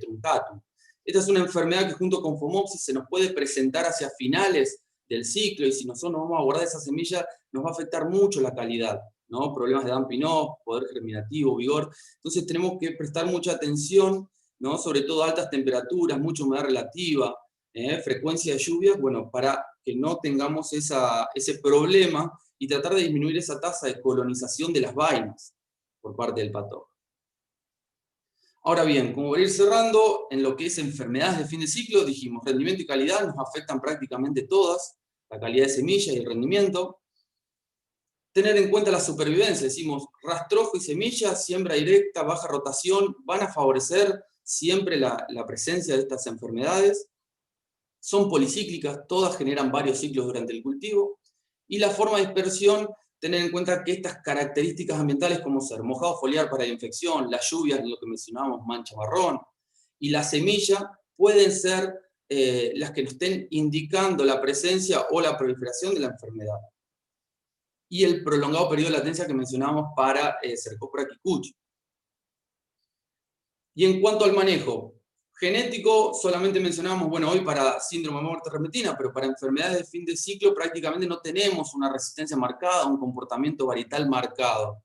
truncatum. Esta es una enfermedad que junto con Phomopsis se nos puede presentar hacia finales del ciclo, y si nosotros nos vamos a guardar esa semilla, nos va a afectar mucho la calidad, ¿no? Problemas de damping off, poder germinativo, vigor. Entonces tenemos que prestar mucha atención, ¿no? Sobre todo altas temperaturas, mucha humedad relativa, frecuencia de lluvias, bueno, para que no tengamos ese problema, y tratar de disminuir esa tasa de colonización de las vainas por parte del patógeno. Ahora bien, como voy a ir cerrando, en lo que es enfermedades de fin de ciclo, dijimos, rendimiento y calidad nos afectan prácticamente todas, la calidad de semilla y el rendimiento. Tener en cuenta la supervivencia, decimos, rastrojo y semilla, siembra directa, baja rotación, van a favorecer siempre la presencia de estas enfermedades. Son policíclicas, todas generan varios ciclos durante el cultivo. Y la forma de dispersión, tener en cuenta que estas características ambientales, como ser mojado foliar para la infección, las lluvias, lo que mencionábamos, mancha marrón, y la semilla, pueden ser las que nos estén indicando la presencia o la proliferación de la enfermedad. Y el prolongado periodo de latencia que mencionábamos para Cercospora kikuchi. Y en cuanto al manejo genético, solamente mencionábamos, bueno, hoy para síndrome de muerte repentina, pero para enfermedades de fin de ciclo prácticamente no tenemos una resistencia marcada, un comportamiento varietal marcado.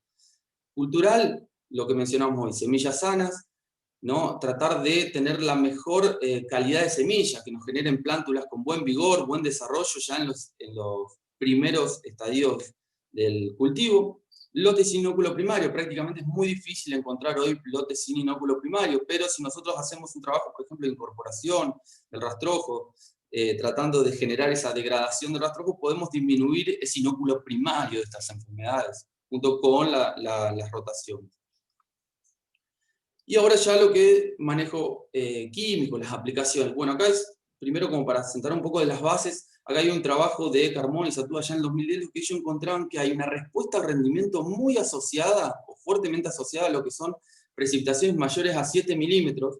Cultural, lo que mencionamos hoy, semillas sanas, ¿no? Tratar de tener la mejor calidad de semilla, que nos generen plántulas con buen vigor, buen desarrollo ya en los primeros estadios del cultivo. Lotes sin inóculo primario, prácticamente es muy difícil encontrar hoy lotes sin inóculo primario, pero si nosotros hacemos un trabajo, por ejemplo, de incorporación del rastrojo, tratando de generar esa degradación del rastrojo, podemos disminuir ese inóculo primario de estas enfermedades, junto con las rotaciones. Y ahora ya lo que manejo químico, las aplicaciones. Bueno, acá es, primero como para sentar un poco de las bases, acá hay un trabajo de Carmona y Satúa ya en el 2010, que ellos encontraron que hay una respuesta al rendimiento muy asociada, o fuertemente asociada a lo que son precipitaciones mayores a 7 milímetros,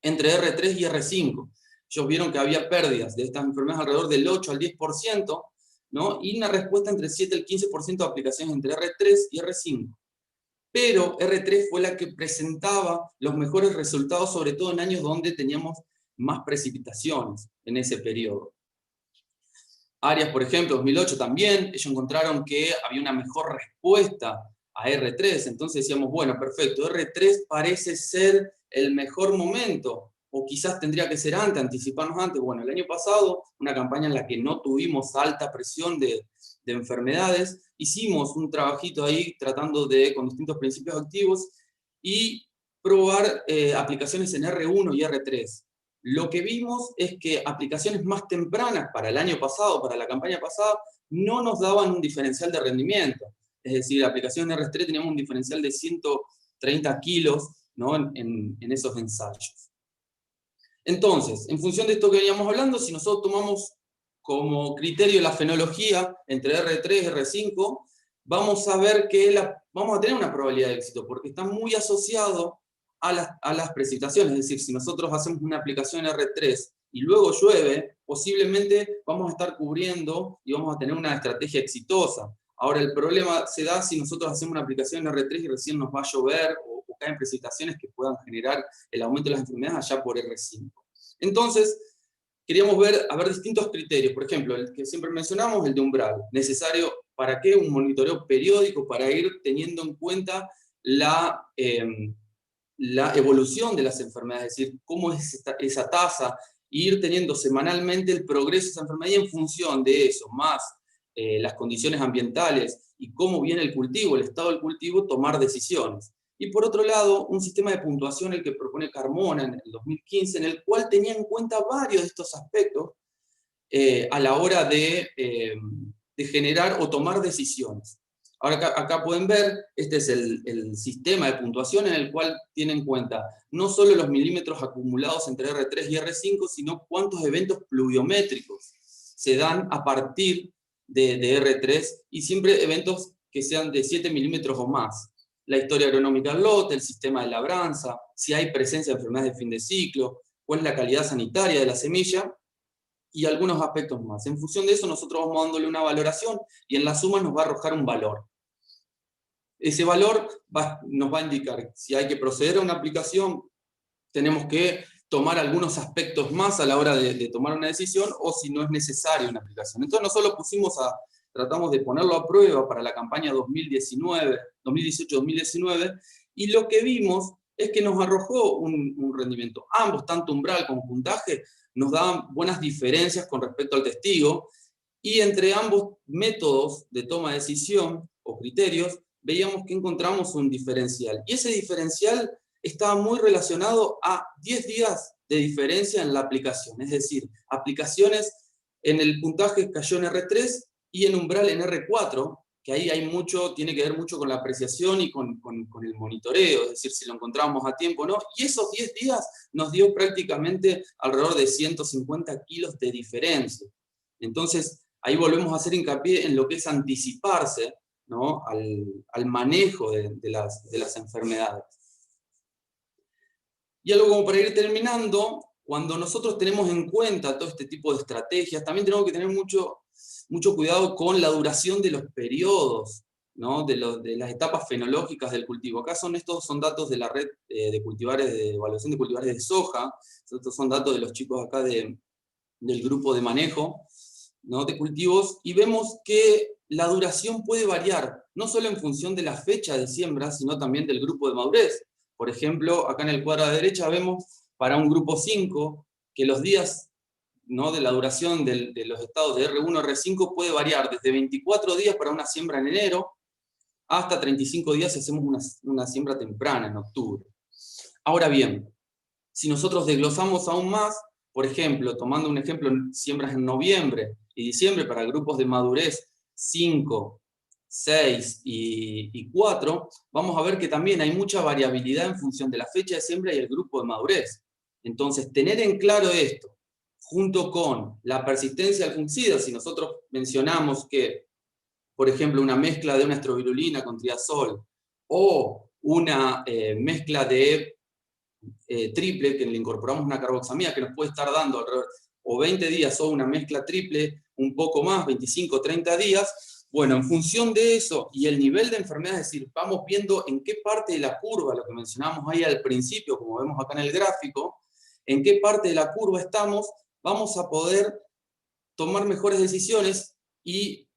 entre R3 y R5. Ellos vieron que había pérdidas de estas enfermedades alrededor del 8 al 10%, ¿no? Y una respuesta entre 7 al 15% de aplicaciones entre R3 y R5. Pero R3 fue la que presentaba los mejores resultados, sobre todo en años donde teníamos más precipitaciones en ese periodo. Arias, por ejemplo, 2008 también, ellos encontraron que había una mejor respuesta a R3, entonces decíamos, bueno, perfecto, R3 parece ser el mejor momento, o quizás tendría que ser antes, anticiparnos antes. Bueno, el año pasado, una campaña en la que no tuvimos alta presión de enfermedades, hicimos un trabajito ahí tratando con distintos principios activos, y probar aplicaciones en R1 y R3. Lo que vimos es que aplicaciones más tempranas para el año pasado, para la campaña pasada, no nos daban un diferencial de rendimiento. Es decir, la aplicación en R3 teníamos un diferencial de 130 kilos, ¿no? en esos ensayos. Entonces, en función de esto que veníamos hablando, si nosotros tomamos como criterio la fenología entre R3 y R5, vamos a ver que vamos a tener una probabilidad de éxito, porque está muy asociado a las precipitaciones. Es decir, si nosotros hacemos una aplicación R3 y luego llueve, posiblemente vamos a estar cubriendo y vamos a tener una estrategia exitosa. Ahora, el problema se da si nosotros hacemos una aplicación R3 y recién nos va a llover, o caen precipitaciones que puedan generar el aumento de las enfermedades allá por R5. Entonces, queríamos ver distintos criterios. Por ejemplo, el que siempre mencionamos, el de umbral. ¿Necesario para qué? Un monitoreo periódico para ir teniendo en cuenta la evolución de las enfermedades, es decir, cómo es esa tasa, ir teniendo semanalmente el progreso de esa enfermedad, y en función de eso, más las condiciones ambientales y cómo viene el cultivo, el estado del cultivo, tomar decisiones. Y por otro lado, un sistema de puntuación, el que propone Carmona en el 2015, en el cual tenía en cuenta varios de estos aspectos a la hora de generar o tomar decisiones. Ahora acá pueden ver, este es el sistema de puntuación en el cual tiene en cuenta no solo los milímetros acumulados entre R3 y R5, sino cuántos eventos pluviométricos se dan a partir de R3, y siempre eventos que sean de 7 milímetros o más. La historia agronómica del lote, el sistema de labranza, si hay presencia de enfermedades de fin de ciclo, cuál es la calidad sanitaria de la semilla, y algunos aspectos más. En función de eso nosotros vamos dándole una valoración, y en la suma nos va a arrojar un valor. Ese valor nos va a indicar si hay que proceder a una aplicación, tenemos que tomar algunos aspectos más a la hora de tomar una decisión, o si no es necesaria una aplicación. Entonces nosotros tratamos de ponerlo a prueba para la campaña 2018-2019, y lo que vimos es que nos arrojó un rendimiento. Ambos, tanto umbral como puntaje, nos daban buenas diferencias con respecto al testigo, y entre ambos métodos de toma de decisión o criterios, veíamos que encontramos un diferencial. Y ese diferencial estaba muy relacionado a 10 días de diferencia en la aplicación. Es decir, aplicaciones en el puntaje cayó en R3 y en umbral en R4, que ahí tiene que ver mucho con la apreciación y con el monitoreo, es decir, si lo encontramos a tiempo o no. Y esos 10 días nos dio prácticamente alrededor de 150 kilos de diferencia. Entonces, ahí volvemos a hacer hincapié en lo que es anticiparse, ¿no?, al manejo de las enfermedades. Y algo como para ir terminando, cuando nosotros tenemos en cuenta todo este tipo de estrategias, también tenemos que tener mucho cuidado con la duración de los periodos, ¿no?, de las etapas fenológicas del cultivo. Acá estos son datos de la red de evaluación de cultivares de soja. Estos son datos de los chicos acá del grupo de manejo, ¿no?, de cultivos, y vemos que la duración puede variar, no solo en función de la fecha de siembra, sino también del grupo de madurez. Por ejemplo, acá en el cuadro a la derecha vemos para un grupo 5 que los días, ¿no?, de la duración de los estados de R1 a R5 puede variar desde 24 días para una siembra en enero hasta 35 días si hacemos una siembra temprana en octubre. Ahora bien, si nosotros desglosamos aún más, por ejemplo, tomando un ejemplo, siembras en noviembre y diciembre para grupos de madurez 5, 6 y 4, vamos a ver que también hay mucha variabilidad en función de la fecha de siembra y el grupo de madurez. Entonces, tener en claro esto, junto con la persistencia del fungicida, si nosotros mencionamos que, por ejemplo, una mezcla de una estrovirulina con triazol, o una mezcla de triple, que le incorporamos una carboxamida que nos puede estar dando alrededor o 20 días, o una mezcla triple un poco más, 25, 30 días, bueno, en función de eso y el nivel de enfermedad, es decir, vamos viendo en qué parte de la curva, lo que mencionamos ahí al principio, como vemos acá en el gráfico, en qué parte de la curva estamos, vamos a poder tomar mejores decisiones y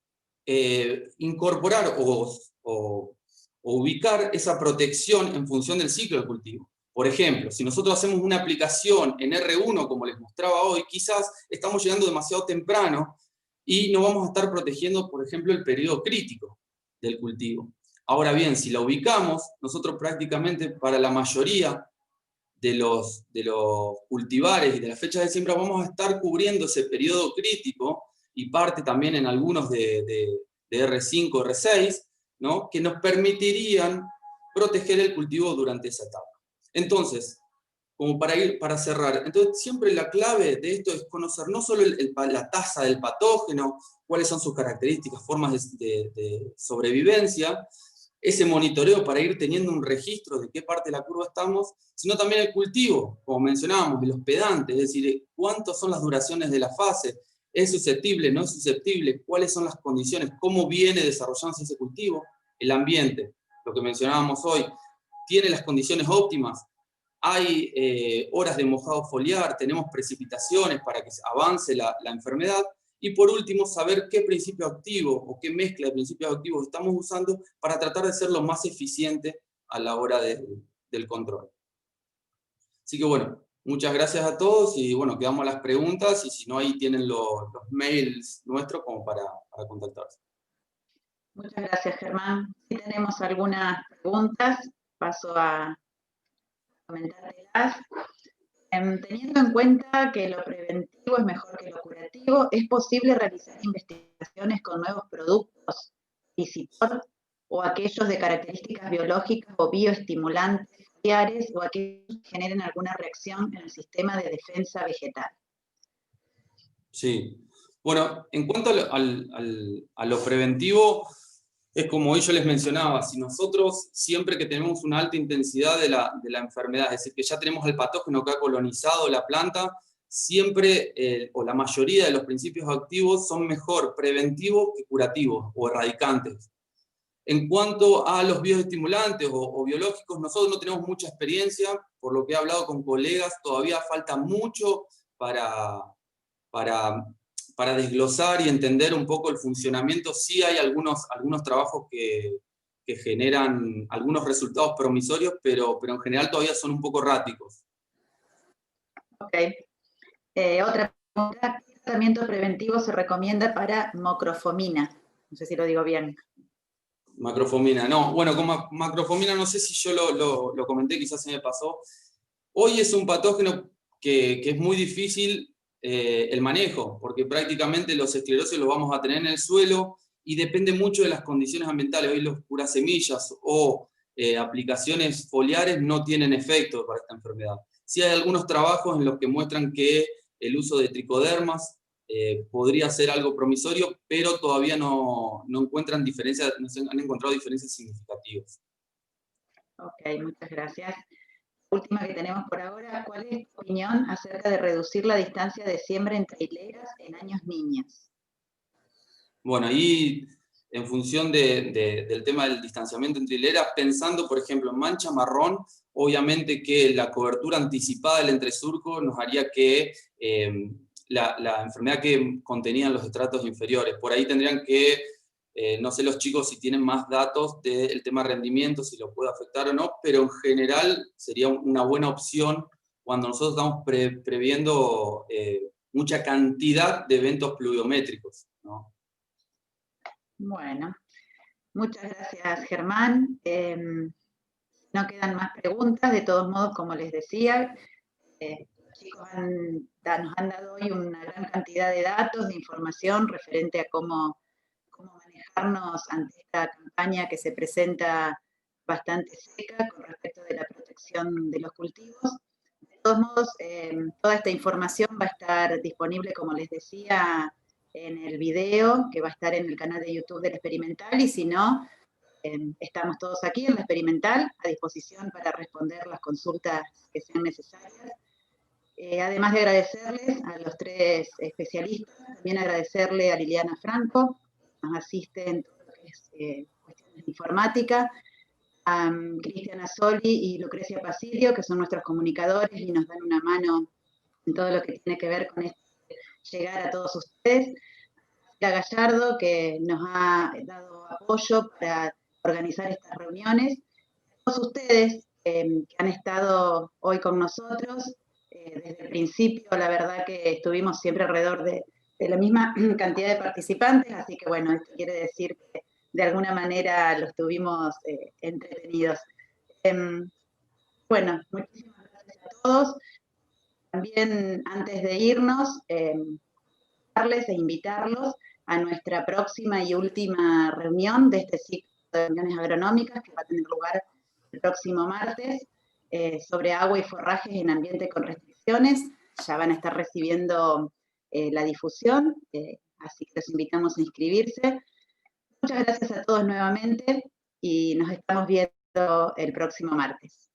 incorporar o ubicar esa protección en función del ciclo de cultivo. Por ejemplo, si nosotros hacemos una aplicación en R1, como les mostraba hoy, quizás estamos llegando demasiado temprano y no vamos a estar protegiendo, por ejemplo, el periodo crítico del cultivo. Ahora bien, si la ubicamos, nosotros prácticamente para la mayoría de los cultivares y de las fechas de siembra vamos a estar cubriendo ese periodo crítico, y parte también en algunos de R5, R6, ¿no?, que nos permitirían proteger el cultivo durante esa etapa. Entonces, como para cerrar, entonces siempre la clave de esto es conocer no solo la tasa del patógeno, cuáles son sus características, formas de sobrevivencia, ese monitoreo para ir teniendo un registro de qué parte de la curva estamos, sino también el cultivo, como mencionábamos, el hospedante, es decir, cuántas son las duraciones de la fase, es susceptible, no es susceptible, cuáles son las condiciones, cómo viene desarrollándose ese cultivo, el ambiente, lo que mencionábamos hoy, tiene las condiciones óptimas, hay horas de mojado foliar, tenemos precipitaciones para que avance la enfermedad, y por último, saber qué principio activo o qué mezcla de principios activos estamos usando para tratar de ser lo más eficiente a la hora del control. Así que bueno, muchas gracias a todos, y bueno, quedamos a las preguntas, y si no, ahí tienen los mails nuestros como para contactarse. Muchas gracias, Germán. Si tenemos algunas preguntas, paso a comentártelas. Teniendo en cuenta que lo preventivo es mejor que lo curativo, ¿es posible realizar investigaciones con nuevos productos visitador o aquellos de características biológicas o bioestimulantes foliares o aquellos que generen alguna reacción en el sistema de defensa vegetal? Sí. Bueno, en cuanto a lo preventivo, es como yo les mencionaba, si nosotros siempre que tenemos una alta intensidad de la enfermedad, es decir, que ya tenemos el patógeno que ha colonizado la planta, siempre, o la mayoría de los principios activos son mejor preventivos que curativos o erradicantes. En cuanto a los bioestimulantes o biológicos, nosotros no tenemos mucha experiencia, por lo que he hablado con colegas, todavía falta mucho para desglosar y entender un poco el funcionamiento. Sí hay algunos trabajos que generan algunos resultados promisorios, pero en general todavía son un poco erráticos. Ok. Otra pregunta, ¿qué tratamiento preventivo se recomienda para macrofomina? No sé si lo digo bien. Macrofomina, no. Bueno, con macrofomina no sé si yo lo comenté, quizás se me pasó. Hoy es un patógeno que es muy difícil el manejo, porque prácticamente los esclerosis los vamos a tener en el suelo y depende mucho de las condiciones ambientales. Hoy los curasemillas o aplicaciones foliares no tienen efecto para esta enfermedad. Sí hay algunos trabajos en los que muestran que el uso de tricodermas podría ser algo promisorio, pero todavía no encuentran diferencias, no se han encontrado diferencias significativas. Ok, muchas gracias. Última que tenemos por ahora, ¿cuál es tu opinión acerca de reducir la distancia de siembra entre hileras en años niños? Bueno, ahí en función del tema del distanciamiento entre hileras, pensando por ejemplo en mancha marrón, obviamente que la cobertura anticipada del entresurco nos haría que la enfermedad que contenían los estratos inferiores, por ahí tendrían que, no sé los chicos si tienen más datos del tema rendimiento, si lo puede afectar o no, pero en general sería una buena opción cuando nosotros estamos previendo mucha cantidad de eventos pluviométricos, ¿no? Bueno, muchas gracias, Germán. No quedan más preguntas, de todos modos, como les decía, los chicos nos han dado hoy una gran cantidad de datos, de información referente a cómo manejarnos ante esta campaña que se presenta bastante seca con respecto de la protección de los cultivos. De todos modos, toda esta información va a estar disponible, como les decía, en el video que va a estar en el canal de YouTube del Experimental, y si no, estamos todos aquí en la Experimental a disposición para responder las consultas que sean necesarias. Además de agradecerles a los tres especialistas, también agradecerle a Liliana Franco, que nos asiste en todo lo que es cuestiones de informática, a Cristiana Soli y Lucrecia Pasilio, que son nuestros comunicadores y nos dan una mano en todo lo que tiene que ver con llegar a todos ustedes. A Gallardo, que nos ha dado apoyo para organizar estas reuniones. A todos ustedes que han estado hoy con nosotros, desde el principio, la verdad que estuvimos siempre alrededor de la misma cantidad de participantes, así que bueno, esto quiere decir que de alguna manera los tuvimos entretenidos. Bueno, muchísimas gracias a todos. También antes de irnos, darles e invitarlos a nuestra próxima y última reunión de este ciclo de reuniones agronómicas que va a tener lugar el próximo martes sobre agua y forrajes en ambiente con restricciones. Ya van a estar recibiendo la difusión, así que los invitamos a inscribirse. Muchas gracias a todos nuevamente y nos estamos viendo el próximo martes.